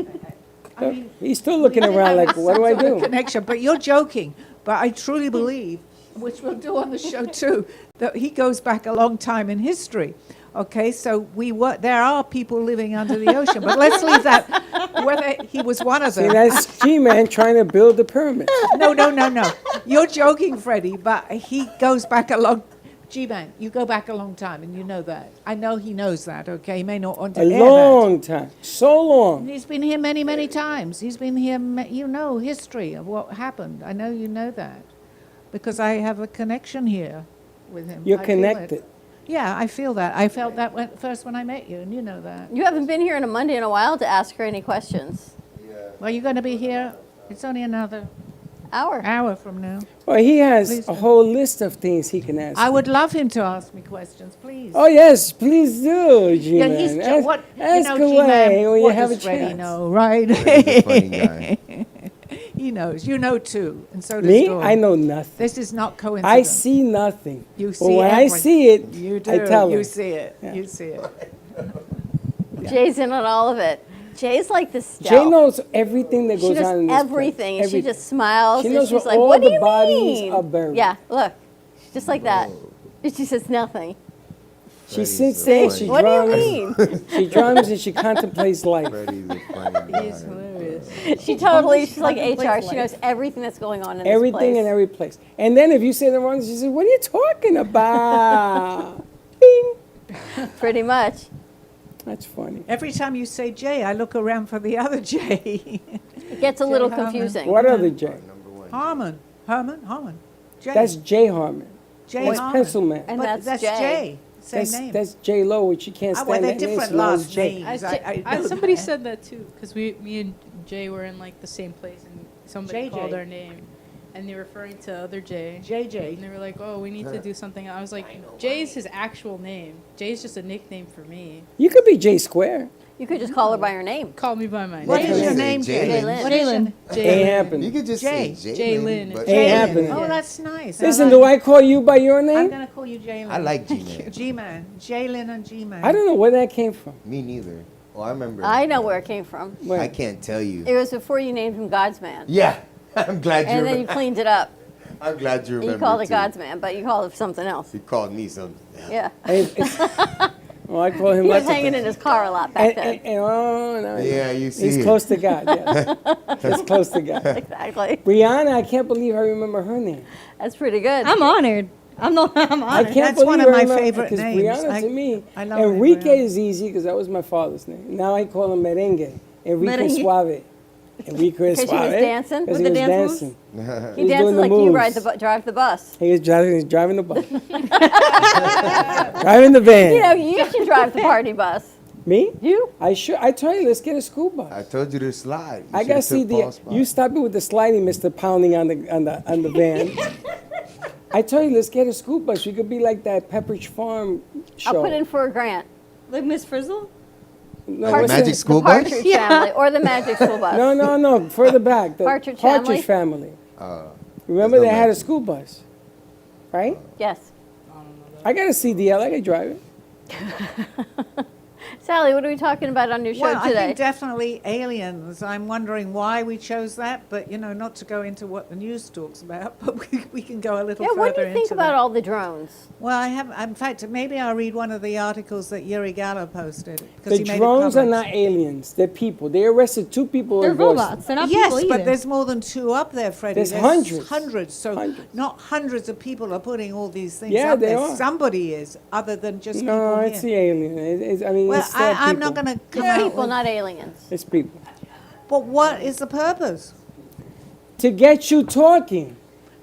mean, He's still looking around like, what do I do? Connection, but you're joking. But I truly believe, which we'll do on the show too, that he goes back a long time in history. Okay, so there are people living under the ocean, but let's leave that. Whether he was one of See, them. that's G-Man trying to build the pyramid. No. You're joking, Freddie, but he goes back a long. G-Man, you go back a long time, and you know that. I know he knows that. Okay, he may not want to A air that. long time. So long. He's been here many, many times. He's been here, you know, history of what happened. I know you know that. Because I have a connection here with him. You're I feel it. connected. Yeah, I feel that. I felt that when I met you, and you know that. you haven't been here on a Monday in a while to ask her any questions. Well, you're going to be here. It's only another hour from now. Well, he has Please a do. whole list of things he can ask. I would love him to ask me questions, please. Oh, yes, please do, G-Man. Yeah, he's ask what ask you know, away G-Man, when you what have a does Freddie chance. know, right? Freddie's a funny guy. He knows. You know too, and so does Me? Dawn. I know nothing. This is not coincidence. I see nothing. You But see when I everything. see it, You do. I tell You her. see it. Yeah. You see it. Jay's in on all of it. Jay's like the stealth. Jay knows everything that She goes knows on in this place. everything, and she Everything. just smiles. She and knows she's where like, all "What do the you bodies mean?" are buried. Yeah, look, just like that. She says nothing. She Freddie's sits so there, funny. she What do drums. you mean? She drums and she contemplates life. Freddie's a funny guy. He's hilarious. She totally, she's like Contemplates HR. She life. knows everything that's going on in this Everything place. in every place. And then if you say the wrong thing, she says, what are you talking about? Bing. Pretty much. That's funny. Every time you say Jay, I look around for the other Jay. It gets a little Jay Harmon. confusing. What other Jay? Harmon. Jay. That's Jay Harmon. Jay That's Harmon. Pencil Man. And But that's that's Jay. Jay. Same name. That's J Lo, which you can't Ah, stand well, they're that name, different so now it's last J. names. I know Somebody that. said that too, because me and Jay were in like the same place, and somebody JJ. called our name, and they were referring to other Jay. JJ. And they were like, "Oh, we need to do something." I was like, "Jay's his actual name. Jay's just a nickname for me. You could be J Square. You could just call her by her name. Call me by my What name." is your name, Jay? Jaylyn. What is your name? Ain't happening. You could just Jay. say Jaylyn. but- Ain't happening. Oh, that's nice. Listen, do I call you by your I'm name? going to call you Jaylyn. I like G-Man. G-Man. Jaylyn and G-Man. I don't know where that came from. Me neither. Oh, I remember. I know where it came from. I can't tell you. It was before you named him God's Man. Yeah, I'm glad you And then you remember. cleaned it up. I'm glad you remember. You called it too. God's Man, but you called it something else. He called me something. Yeah. Well, I call him He was lots of hanging in things. his car a lot back then. Oh, no, Yeah, you see He's it. close to God, yes. He's close to God. Exactly. Brianna, I can't believe I remember her name. That's pretty good. I'm honored. I'm I honored. can't That's believe one I of my remember, favorite because names. Brianna to me, I love Enrique Brianna. is easy because that was my father's name. Now I call him Merengue. Enrique Merengue. Suave. Enrique Because he Suave. was dancing? Because With he the was dance moves? dancing. He was dances doing the like you moves. drive the bus. He was driving the bus. Driving the van. You know, you should drive the party bus. Me? You? I told you, let's get a school bus. I told you to slide. You I got to should've see took Paul's the. spot. You stop it with the sliding, Mr. Pounding on the van. I told you, let's get a school bus. We could be like that Pepperidge Farm show. I'll put in for a grant. Like Miss Frizzle? No, Like what's Magic it? School The Bus? Partridge Family or the Magic School Bus. No. Further back. The Partridge Family. Uh, Remember there's they no had a Magic. school bus, right? Yes. I got a CDL. I can drive it. Sally, what are we talking about on your show Well, I today? think definitely aliens. I'm wondering why we chose that, but not to go into what the news talks about, but we can go a little Yeah, further what do you think into about that. all the drones? Well, I have. In fact, maybe I'll read one of the articles that Yuri Gallo posted. Because The he made it drones are public. not aliens. They're people. They arrested 2 people. They're in Boston. robots. They're not Yes, people but either. there's more than 2 up there, Freddie. There's hundreds. Hundreds. So Hundreds. not hundreds of people are putting all these things Yeah, up they there. are. Somebody is, other than just No, people it's here. the alien. I mean, Well, it's still I'm people. not going to come It's out people, with- not aliens. It's people. But what is the purpose? To get you talking.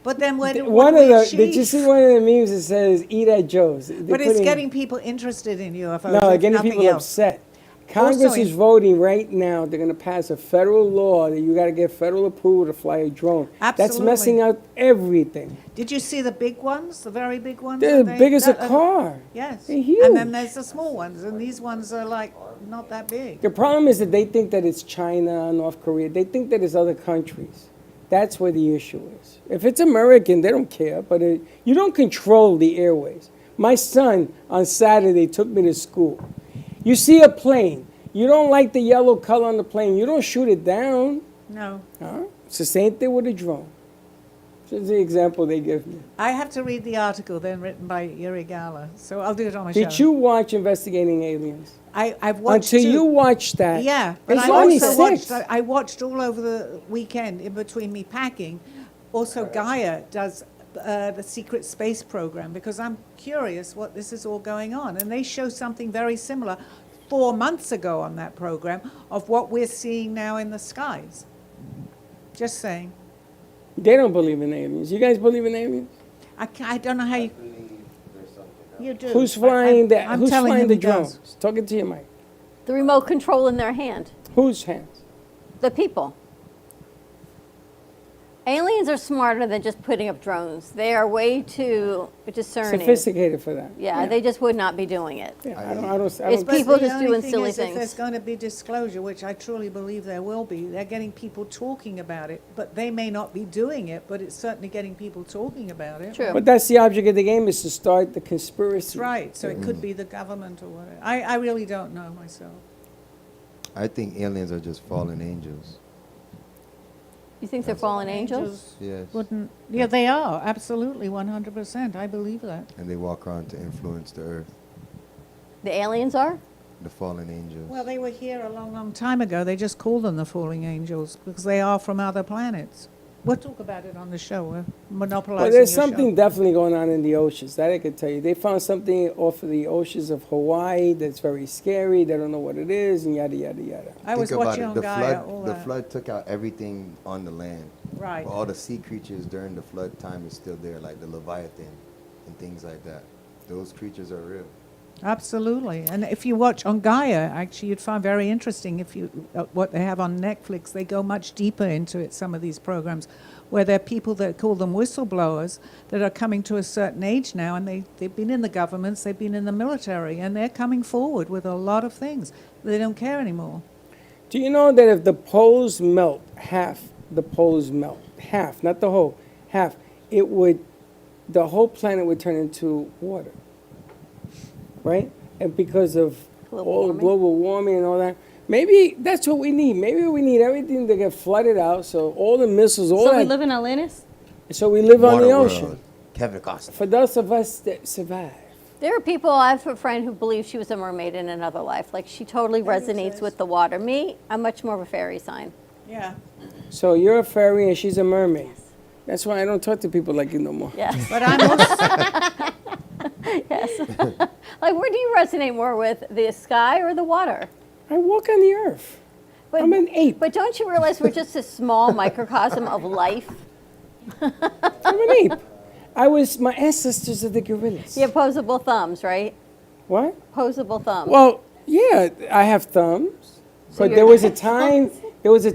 But then what do One we of the, achieve? did you see one of the memes that says "Eat at Joe's"? They're But it's putting- getting people interested in UFOs. no, if getting nothing people else. upset. Congress Also is in- voting right now. They're going to pass a federal law that you got to get federal approval to fly a drone. That's Absolutely. messing up everything. Did you see the big ones, the very big ones? They're that as big as a that- car. Yes. They're huge. And then there's the small ones, and these ones are like not that big. The problem is that they think that it's China, North Korea. They think that it's other countries. That's where the issue is. If it's American, they don't care. But you don't control the airways. My son on Saturday took me to school. You see a plane. You don't like the yellow color on the plane. You don't shoot it down. No. Huh? It's the same thing with a drone. This is the example they give me. I have to read the article then written by Yuri Gala, so I'll do it on my Did show. you watch Investigating Aliens? I've watched Until two. you watched that. Yeah, but it's I only also 6. watched. I watched all over the weekend in between me packing. Also, Gaia does the secret space program because I'm curious what this is all going on, and they show something very similar 4 months ago on that program of what we're seeing now in the skies. Just saying. They don't believe in aliens. You guys believe in aliens? I don't know how you. You do. Who's flying the I'm Who's telling flying him the he does. drones? Talking to your mic. The remote control in their hand. Whose hands? The people. Aliens are smarter than just putting up drones. They are way too discerning. Sophisticated for that. Yeah, they just would not be doing it. Yeah, I don't. It's But people the just only doing thing silly is if there's things. going to be disclosure, which I truly believe there will be, they're getting people talking about it, but they may not be doing it, but it's certainly getting people talking about it. True. But that's the object of the game, is to start the conspiracy. That's right. So it could be the government or whatever. I really don't know myself. I think aliens are just fallen angels. You think they're fallen angels? Yes. Wouldn't? Yeah, they are. Absolutely, 100%. I believe that. And they walk around to influence the earth. The aliens are? The fallen angels. Well, they were here a long, long time ago. They just call them the falling angels because they are from other planets. We'll talk about it on the show. We're monopolizing Well, there's your something show. definitely going on in the oceans. That I could tell you. They found something off of the oceans of Hawaii that's very scary. They don't know what it is, and yada yada yada. I was Think about watching it. on The Gaia flood, all the that. flood took out everything on the land. Right. But all the sea creatures during the flood time is still there, like the Leviathan and things like that. Those creatures are real. Absolutely. And if you watch on Gaia, actually, you'd find very interesting if you what they have on Netflix. They go much deeper into it, some of these programs, where there are people that call them whistleblowers that are coming to a certain age now, and they've been in the governments, they've been in the military, and they're coming forward with a lot of things. They don't care anymore. Do you know that if the poles melt, half the poles melt, half, not the whole, half, the whole planet would turn into water, right? And because of all global warming and all that, maybe that's what we need. Maybe we need everything to get flooded out, so all the missiles, all So that. we live in Atlantis? So we live on the Waterworld. ocean. Kevin Costner. For those of us that survive. There are people, I have a friend who believes she was a mermaid in another life. Like, she totally resonates with the water. Me, I'm much more of a fairy sign. Yeah. So you're a fairy and she's a mermaid. That's why I don't talk to people like you no more. Yes. But I'm also... Yes. Like, where do you resonate more with, the sky or the water? I walk on the earth. But, I'm an ape. But don't you realize we're just a small microcosm of life? I'm an ape. My ancestors are the gorillas. You have opposable thumbs, right? What? Opposable thumbs. Well, yeah, I have thumbs. So But you're there was a not-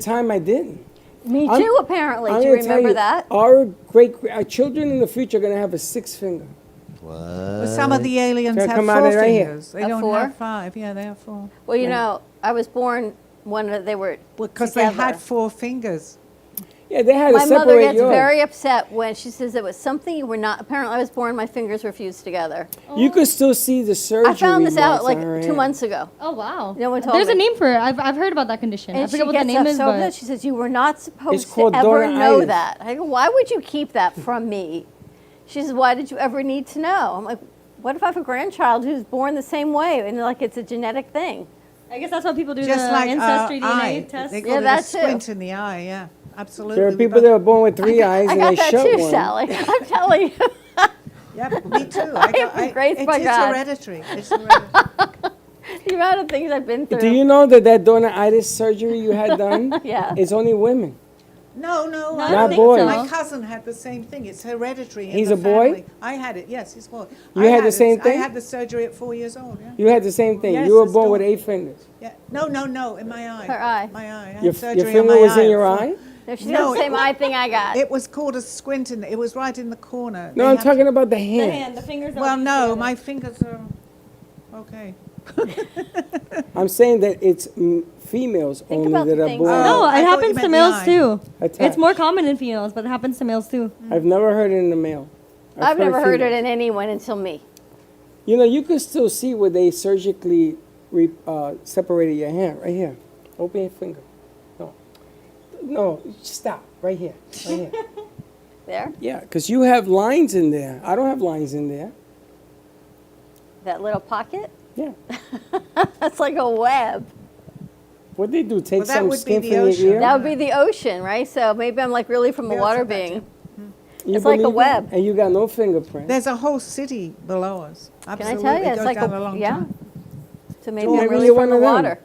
time I didn't. Me I'm- too, apparently. I'm Do you gonna tell remember that? Our children in the future are going to have a 6th finger. But some of the aliens Gonna have come out 4 of right here. fingers. They Have don't 4? have 5. Yeah, they have 4. Well, you know, I was born when they were Because they had 4 fingers. Yeah, they had to My separate mother gets yours. very upset when she says it was something you were not. Apparently, I was born, my fingers were fused together. You could still see the surgery. I found this out marks like on her 2 hand. months ago. Oh, wow. No one told There's me. a name for it. I've heard about that condition. I And she forget what the gets name up is, so but good. She says, you were not supposed to called ever know Donna-itis. that. I go, why would you keep that from me? She says, why did you ever need to know? I'm like, what if I have a grandchild who's born the same way? And like, it's a genetic thing. I guess that's why people do Just the like ancestry eye. DNA test. They Yeah, call it a that too. squint in the eye, yeah. Absolutely. There are We people both- that are born with 3 eyes I and got they that shut too, one. Sally. I'm telling you. Yeah, me too. am graced by it's God. hereditary. It's hereditary. The amount of things I've been through. Do you know that Donna-itis surgery you had done? Yeah. It's only women. No, I Not don't think boys. so. My cousin had the same thing. It's hereditary. He's in a the boy? family. I had it. Yes, he's a boy. You I had the same I thing? had the surgery at 4 years old. Yeah. You had the same thing. Yes, You were it's born with Donna. 8 fingers. Yeah. No, in my eye. Her eye. My eye. I had Your surgery on finger my was in eye your at eye? 4. No, she's No, got the it same wa- eye thing I got. It was called a squint, and it was right in the corner. No, They I'm have talking to- about the The hand. hand, the fingers. that Well, we no, use my together. fingers are okay. I'm saying that it's females Think only about that the are things- born. Oh, No, I it thought you happens to meant the males eye. too. Attached. It's more common in females, but it happens to males too. I've never heard it in the male. I've never heard it females. in anyone until me. You know, you can still see where they surgically separated your hand. Right here. Open your finger. No, stop. Right here. Right here. There, Yeah, because you have lines in there. I don't have lines in there. that little pocket. Yeah. That's like a web. What they do? Take Well, that some would be skin the from your ocean. ear? That would be the ocean, right? So maybe I'm like really from a Yeah, water I forgot being. You It's like a believe web. that? And you got no fingerprint. There's a whole city below us. Can Absolutely. I tell you? It It's goes like down a, a long yeah. time. So maybe So I'm maybe really you're from the one of them. water.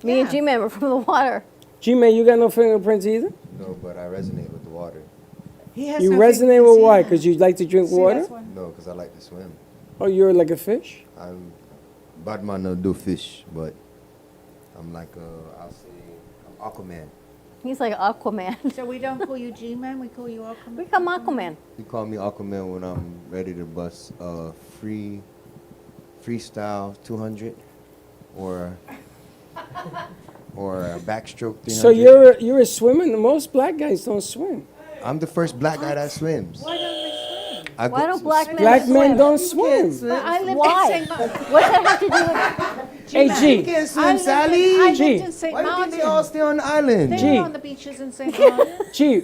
Me and Yeah. G-Man are from the water. G-Man, you got no fingerprints either? No, but I resonate with the water. He has You no resonate fingers, with why? yeah. Because you like to drink See, water? that's why. No, because I like to swim. Oh, you're like a fish? I'm bad man, no do fish, but I'm like I'll say I'm Aquaman. He's like Aquaman. So we don't call you G-Man, we call you Aquaman? We come Aquaman. You call me Aquaman when I'm ready to bust freestyle 200 or a backstroke 300. So you're a swimmer? Most black guys don't swim. I'm the first black guy that swims. Why don't they swim? Why don't black men Black swim? men don't swim. I lived Why? in St. Martin. What's that have to do with Hey, You G. can't swim, Sally. I G. lived in St. Why do you think Martin. they all stay on the island? They G. were on the beaches in St. Martin. G.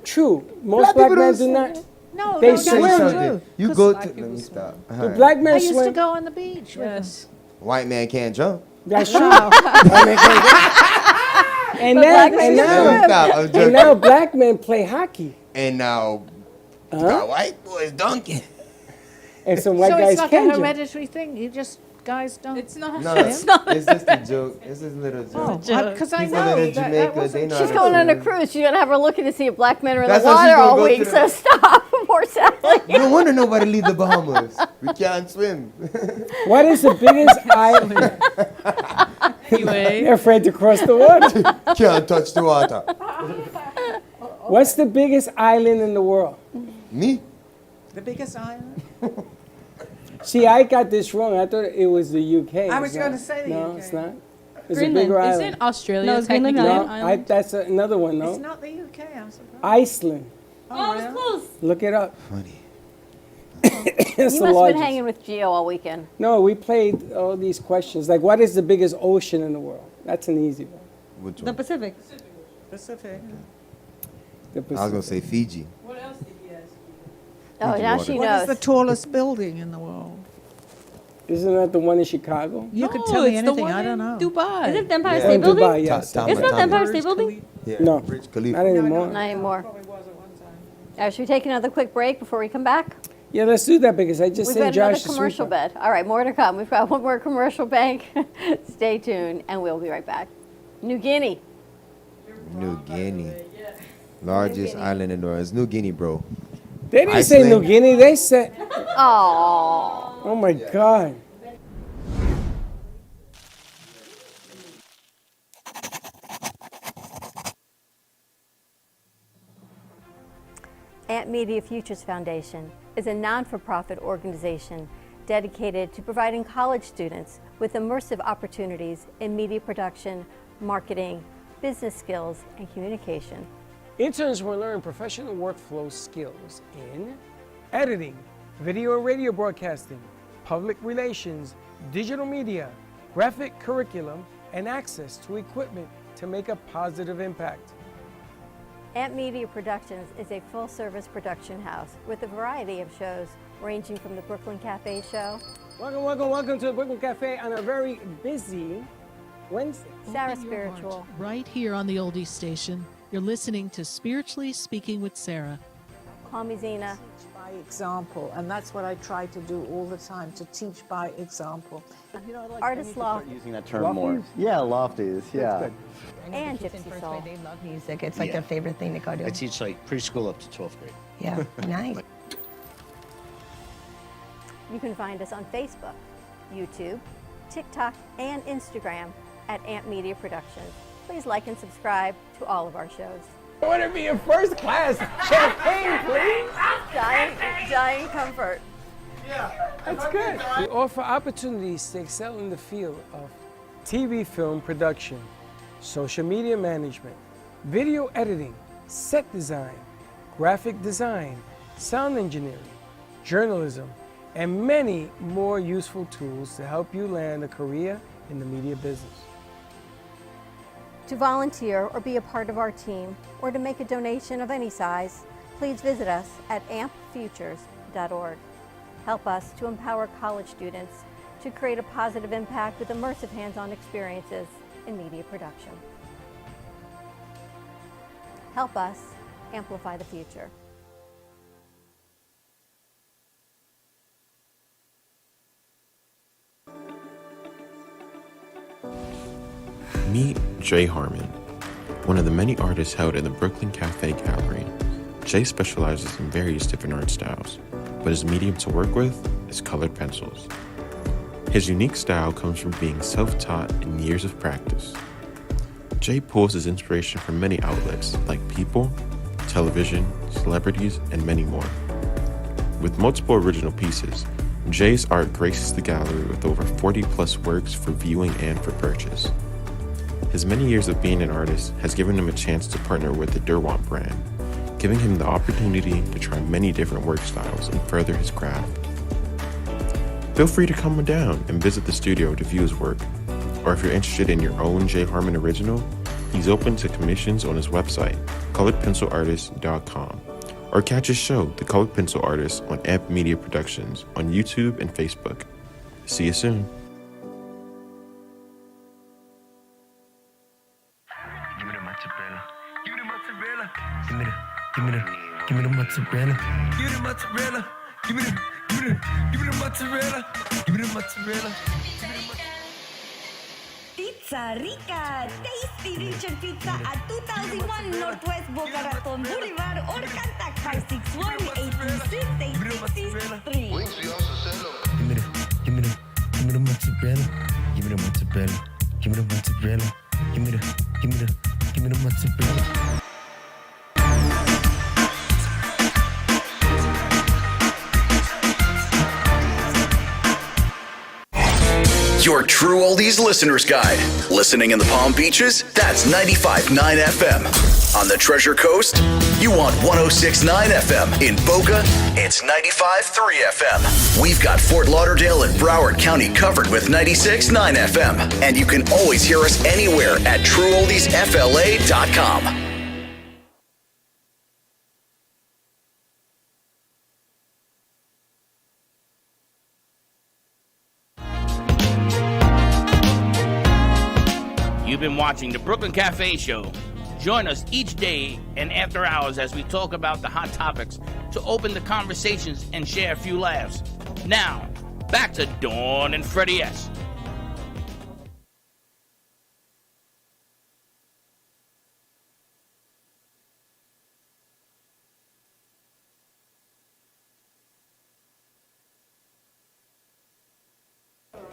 True. Most Black black people men don't do swim. not. No, They no, that's swim. not Something. true. You 'Cause go black to. Let people me swim. stop. The Alright. black I men used to swim. go on the beach with Yes. White man can't jump. That's true. White men can't do- and now, black men and can now, swim. Stop. I'm and joking. now black men play hockey. And now, got white boys dunking. And some white so guys it's like can a jump. hereditary thing. You just guys don't. It's not. No, It's not. it's just a joke. It's just a little joke. Because I People know that in that Jamaica, wasn't they know She's how to going on a swim. cruise. She's gonna have her looking to see if black men are in That's the how she's water gonna all go week. to So the- stop before Poor Sally. No wonder nobody leave the Bahamas. We can't swim. What is the biggest island? Anyway. They're afraid to cross the water. Can't touch the water. What's the biggest island in the world? Me? The biggest island? See, I got this wrong. I thought it was the UK. I was It's going not. to say the No, UK. it's not. It's Greenland. a bigger island. Isn't Australia No, it's Greenland technically an No, island? that's another one, no? It's not the UK, I'm surprised. Iceland. Oh, it's close. Look it up. Funny. It's You the must have largest. been hanging with Gio all weekend. No, we played all these questions. Like, what is the biggest ocean in the world? That's an easy one. Which The one? Pacific. Pacific. The I was going to say Fiji. What else did he ask? Oh, Fiji now water. she What knows. is the tallest building in the world? Isn't that the one in Chicago? You could No, tell me it's the anything, one I don't in know. Dubai. Is it the Empire Yeah. State In Building? Dubai, yes. Ta- It's not the Empire Burj State Building? Yeah. No. Burj Khalifa. Not anymore. Not anymore. Probably was at one time. All right, should we take another quick break before we come back? Yeah, let's do that because I just We've sent got another Josh to commercial sweep bed. All right, more to come. We've got one more commercial bank. Stay tuned, and we'll be right back. New Guinea. New Guinea. Largest island in the world. It's New Guinea, bro. They didn't say New Iceland. Guinea. They said, Oh. oh my God. Ant Media Futures Foundation is a non-for-profit organization dedicated to providing college students with immersive opportunities in media production, marketing, business skills, and communication. Interns will learn professional workflow skills in editing, video and radio broadcasting, public relations, digital media, graphic curriculum, and access to equipment to make a positive impact. Ant Media Productions is a full-service production house with a variety of shows ranging from the Brooklyn Cafe show, Welcome to the Brooklyn Cafe on a very busy Wednesday. Sarah Open your heart. Spiritual, Right here on the Oldies Station, you're listening to Spiritually Speaking with Sarah. Call Me Zena, By example, and that's what I try to do all the time, to teach by example. Artist Loft, Using that term more. Yeah, lofties, yeah. and Gypsy Soul. They love music. It's like their favorite thing to go to. I teach like preschool up to 12th grade. Yeah, nice. You can find us on Facebook, YouTube, TikTok, and Instagram at Ant Media Productions. Please like and subscribe to all of our shows. I want to be in first class. Champagne, please. Dying comfort. That's good. We offer opportunities to excel in the field of TV film production, social media management, video editing, set design, graphic design, sound engineering, journalism, and many more useful tools to help you land a career in the media business. To volunteer or be a part of our team, or to make a donation of any size, please visit us at ampfutures.org. Help us to empower college students to create a positive impact with immersive hands-on experiences in media production. Help us amplify the future. Meet Jay Harmon, one of the many artists held in the Brooklyn Cafe Gallery. Jay specializes in various different art styles, but his medium to work with is colored pencils. His unique style comes from being self-taught and years of practice. Jay pulls his inspiration from many outlets like people, television, celebrities, and many more. With multiple original pieces, Jay's art graces the gallery with over 40 plus works for viewing and for purchase. His many years of being an artist has given him a chance to partner with the Derwent brand, giving him the opportunity to try many different work styles and further his craft. Feel free to come on down and visit the studio to view his work, or if you're interested in your own Jay Harmon original, he's open to commissions on his website, coloredpencilartist.com, or catch his show, The Colored Pencil Artist, on Amp Media Productions on YouTube and Facebook. See you soon. Give me the mozzarella. Give me the mozzarella. Give me the mozzarella. Give me the mozzarella. Pizza. Pizza Rica, Tasty Richard Pizza at 2001 Northwest Boca Raton Boulevard or contact 561-826-8663. Give me the mozzarella. Give me the mozzarella. Give me the mozzarella. Give me the mozzarella. Your True Oldies Listener's Guide. Listening in the Palm Beaches? That's 95.9 FM. On the Treasure Coast? You want 106.9 FM. In Boca? It's 95.3 FM. We've got Fort Lauderdale and Broward County covered with 96.9 FM. And you can always hear us anywhere at TrueOldiesFLA.com. You've been watching the Brooklyn Cafe Show. Join us each day and after hours as we talk about the hot topics to open the conversations and share a few laughs. Now, back to Dawn and Freddie S.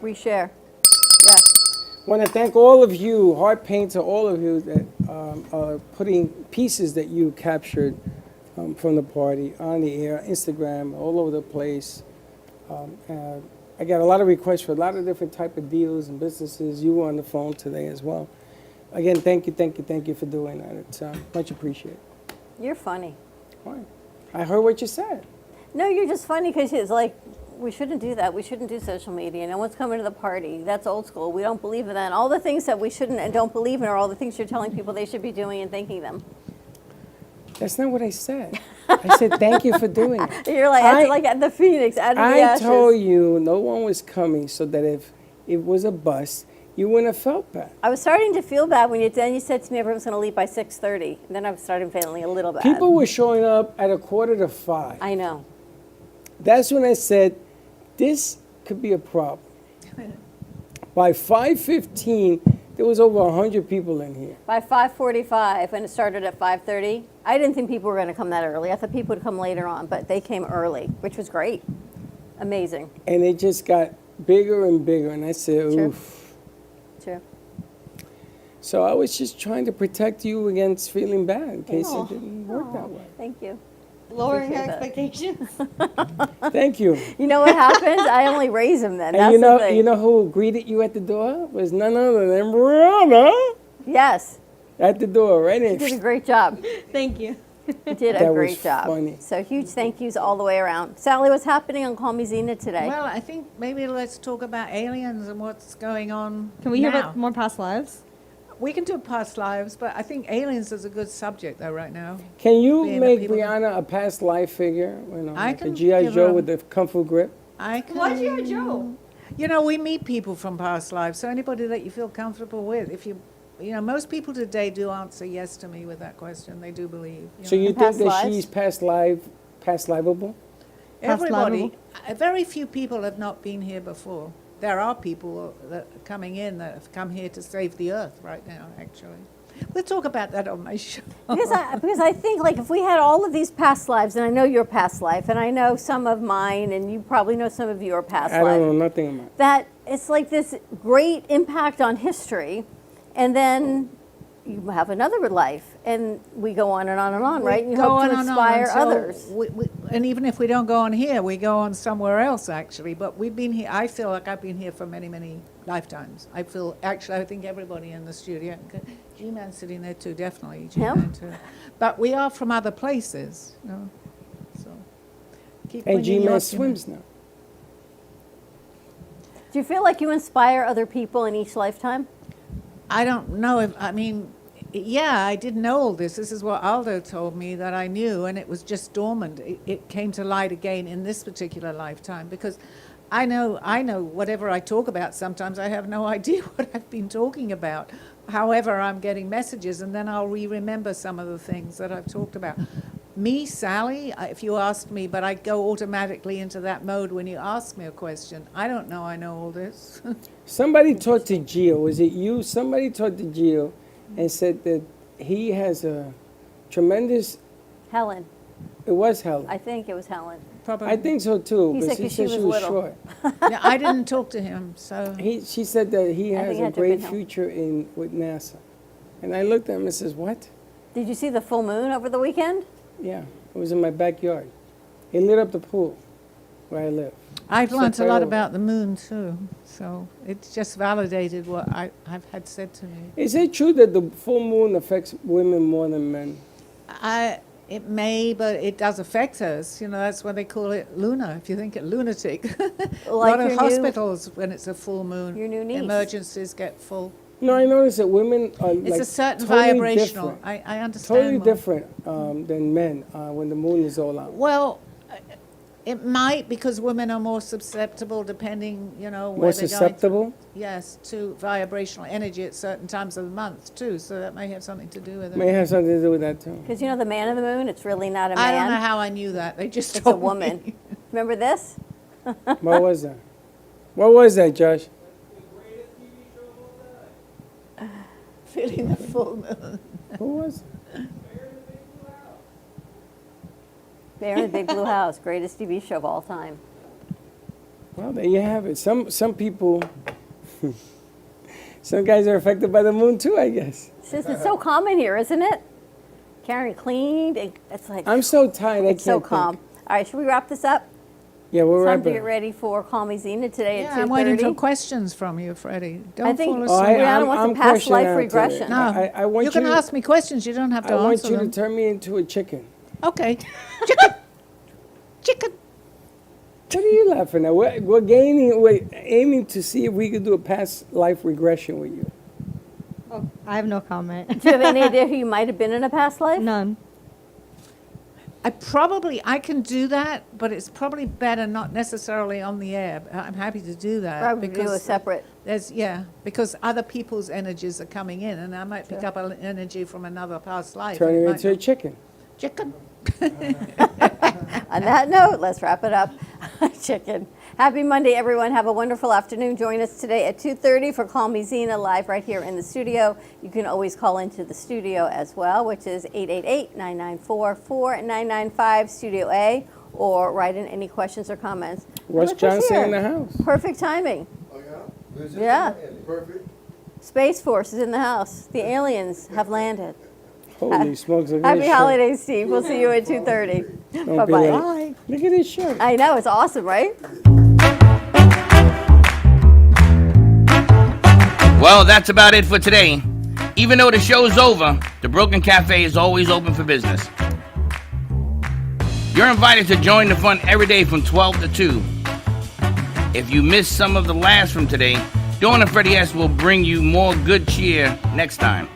Reshare. Yeah. I want to thank all of you, heart pain to all of you that are putting pieces that you captured from the party on the air, Instagram, all over the place. I got a lot of requests for a lot of different type of deals and businesses. You were on the phone today as well. Again, thank you for doing that. It's much appreciated. You're funny. Why? I heard what you said. No, you're just funny because it's like, we shouldn't do that. We shouldn't do social media. No one's coming to the party. That's old school. We don't believe in that. And all the things that we shouldn't and don't believe in are all the things you're telling people they should be doing and thanking them. That's not what I said. I said thank you for doing it. You're like, like at the Phoenix, out of the ashes. I told you no one was coming so that if it was a bust, you wouldn't have felt bad. I was starting to feel bad when you said to me everyone's going to leave by 6:30. Then I started feeling a little bad. People were showing up at 4:45. I know. That's when I said, this could be a problem. By 5:15, there was over 100 people in here. By 5:45, and it started at 5:30, I didn't think people were going to come that early. I thought people would come later on, but they came early, which was great. Amazing. And it just got bigger and bigger, and I said, oof. True. So I was just trying to protect you against feeling bad in case it didn't work that way. Thank you. Lowering Appreciate that. expectations. Thank you. You know what happens? I only raise them then. And That's the thing. you know who greeted you at the door? Was none other than Brianna. Yes. At the door, right in. You did a great job. Thank you. You did a That great was job. funny. So huge thank yous all the way around. Sally, what's happening on Call Me Zena today? Well, I think maybe let's talk about aliens and what's going on. Can we hear now. about more past lives? We can do past lives, but I think aliens is a good subject though right now. Can you Being make that people- Brianna a past life figure? You know, I like a can G.I. give Joe her- with the Kung Fu grip? I can. Why G.I. Joe? You know, we meet people from past lives, so anybody that you feel comfortable with. If you know, most people today do answer yes to me with that question. They do believe. So know. you think that she's past liveable? Everybody, very few people have not been here before. There are people that are coming in that have come here to save the earth right now, actually. We'll talk about that on my show. Because I think, like, if we had all of these past lives, and I know your past life, and I know some of mine, and you probably know some of your past I life. don't know nothing about it. That it's like this great impact on history, and then you have another life, and we go on and on and on, right? And you go hope on to and on inspire until others. and even if we don't go on here, we go on somewhere else, actually. But we've been here, I feel like I've been here for many, many lifetimes. I think everybody in the studio, G-Man's sitting there too, definitely, G-Man too. But we are from other places, you know, so. Keep And bringing G-Man your- swims now. Do you feel like you inspire other people in each lifetime? I don't know yeah, I didn't know all this. This is what Aldo told me that I knew, and it was just dormant. It came to light again in this particular lifetime because I know whatever I talk about sometimes I have no idea what I've been talking about. However, I'm getting messages, and then I'll remember some of the things that I've talked about. Me, Sally, if you asked me, but I go automatically into that mode when you ask me a question. I don't know I know all this. Somebody talked to Gio. Was it you? Somebody talked to Gio and said that he has a tremendous... Helen. It was Helen. I think it was Helen. Probably. I think so too. He but said she 'cause said she she was was little. short. Yeah, I didn't talk to him, so. She said that he I has think it a had to have great been Helen. future with NASA. And I looked at him and says, what? Did you see the full moon over the weekend? Yeah, it was in my backyard. It lit up the pool where I live. I've learned a Right lot over. about the moon too, so it just validated what I've had said to me. Is it true that the full moon affects women more than men? It may, but it does affect us. You know, that's why they call it lunar. If you think it lunatic, a lot of your hospitals when it's a full moon, your new niece. emergencies get full. No, I noticed that women are It's like a certain totally vibrational. different. I understand. Totally more. different than men when the moon is all out. Well, it might because women are more susceptible, depending, you know, where More they're susceptible? going to, yes, to vibrational energy at certain times of the month too. So that may have something to do with it. May have something to do with that too. Because you know the man of the moon, it's really not a man. I don't know how I knew that. They just It's a told woman. me. Remember this? What was that? What was that, Josh? Feeling the full moon. Who was it? Bear in the Big Blue House, greatest TV show of all time. Well, there you have it. Some people, some guys are affected by the moon too, I guess. It's so calm in here, isn't it? Karen cleaned. It's like I'm so tired. it's so calm. All right, should we wrap this up? Yeah, we're Time right to get ready for Call Me Zena today at 2:30. I'm waiting for questions from you, Freddie. Don't think- fall Oh, asleep. Rihanna wants a past life regression. No, I want you can you- ask me questions. You don't have to I want answer you them. to turn me into a chicken. Okay. What are you laughing at? We're aiming to see if we could do a past life regression with you. Oh, I have no comment. Do you have any idea who you might have been in a past life? None. I can do that, but it's probably better not necessarily on the air. I'm happy to do that. Probably do a separate. Because other people's energies are coming in, and I might pick up an energy from another past life. Turn and it you might into a chicken. Chicken. On that note, let's wrap it up. Chicken. Happy Monday, everyone. Have a wonderful afternoon. Join us today at 2:30 for Call Me Zena live right here in the studio. You can always call into the studio as well, which is 888-994-4995, Studio A, or write in any questions or comments. Russ Look who's Johnson here. in the house. Perfect timing. Yeah. Space Force is in the house. The aliens have landed. Holy smokes. Look at Happy this shirt. holidays, Steve. We'll see you at 2:30. Don't be Bye-bye. late. Look at this shirt. I know, it's awesome, right? Well, that's about it for today. Even though the show's over, the Broken Cafe is always open for business. You're invited to join the fun every day from 12 to 2. If you missed some of the laughs from today, Dawn and Freddie S. will bring you more good cheer next time.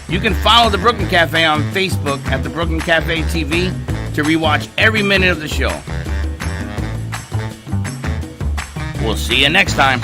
You can follow the Brooklyn Cafe on Facebook at the Brooklyn Cafe TV to rewatch every minute of the show. We'll see you next time.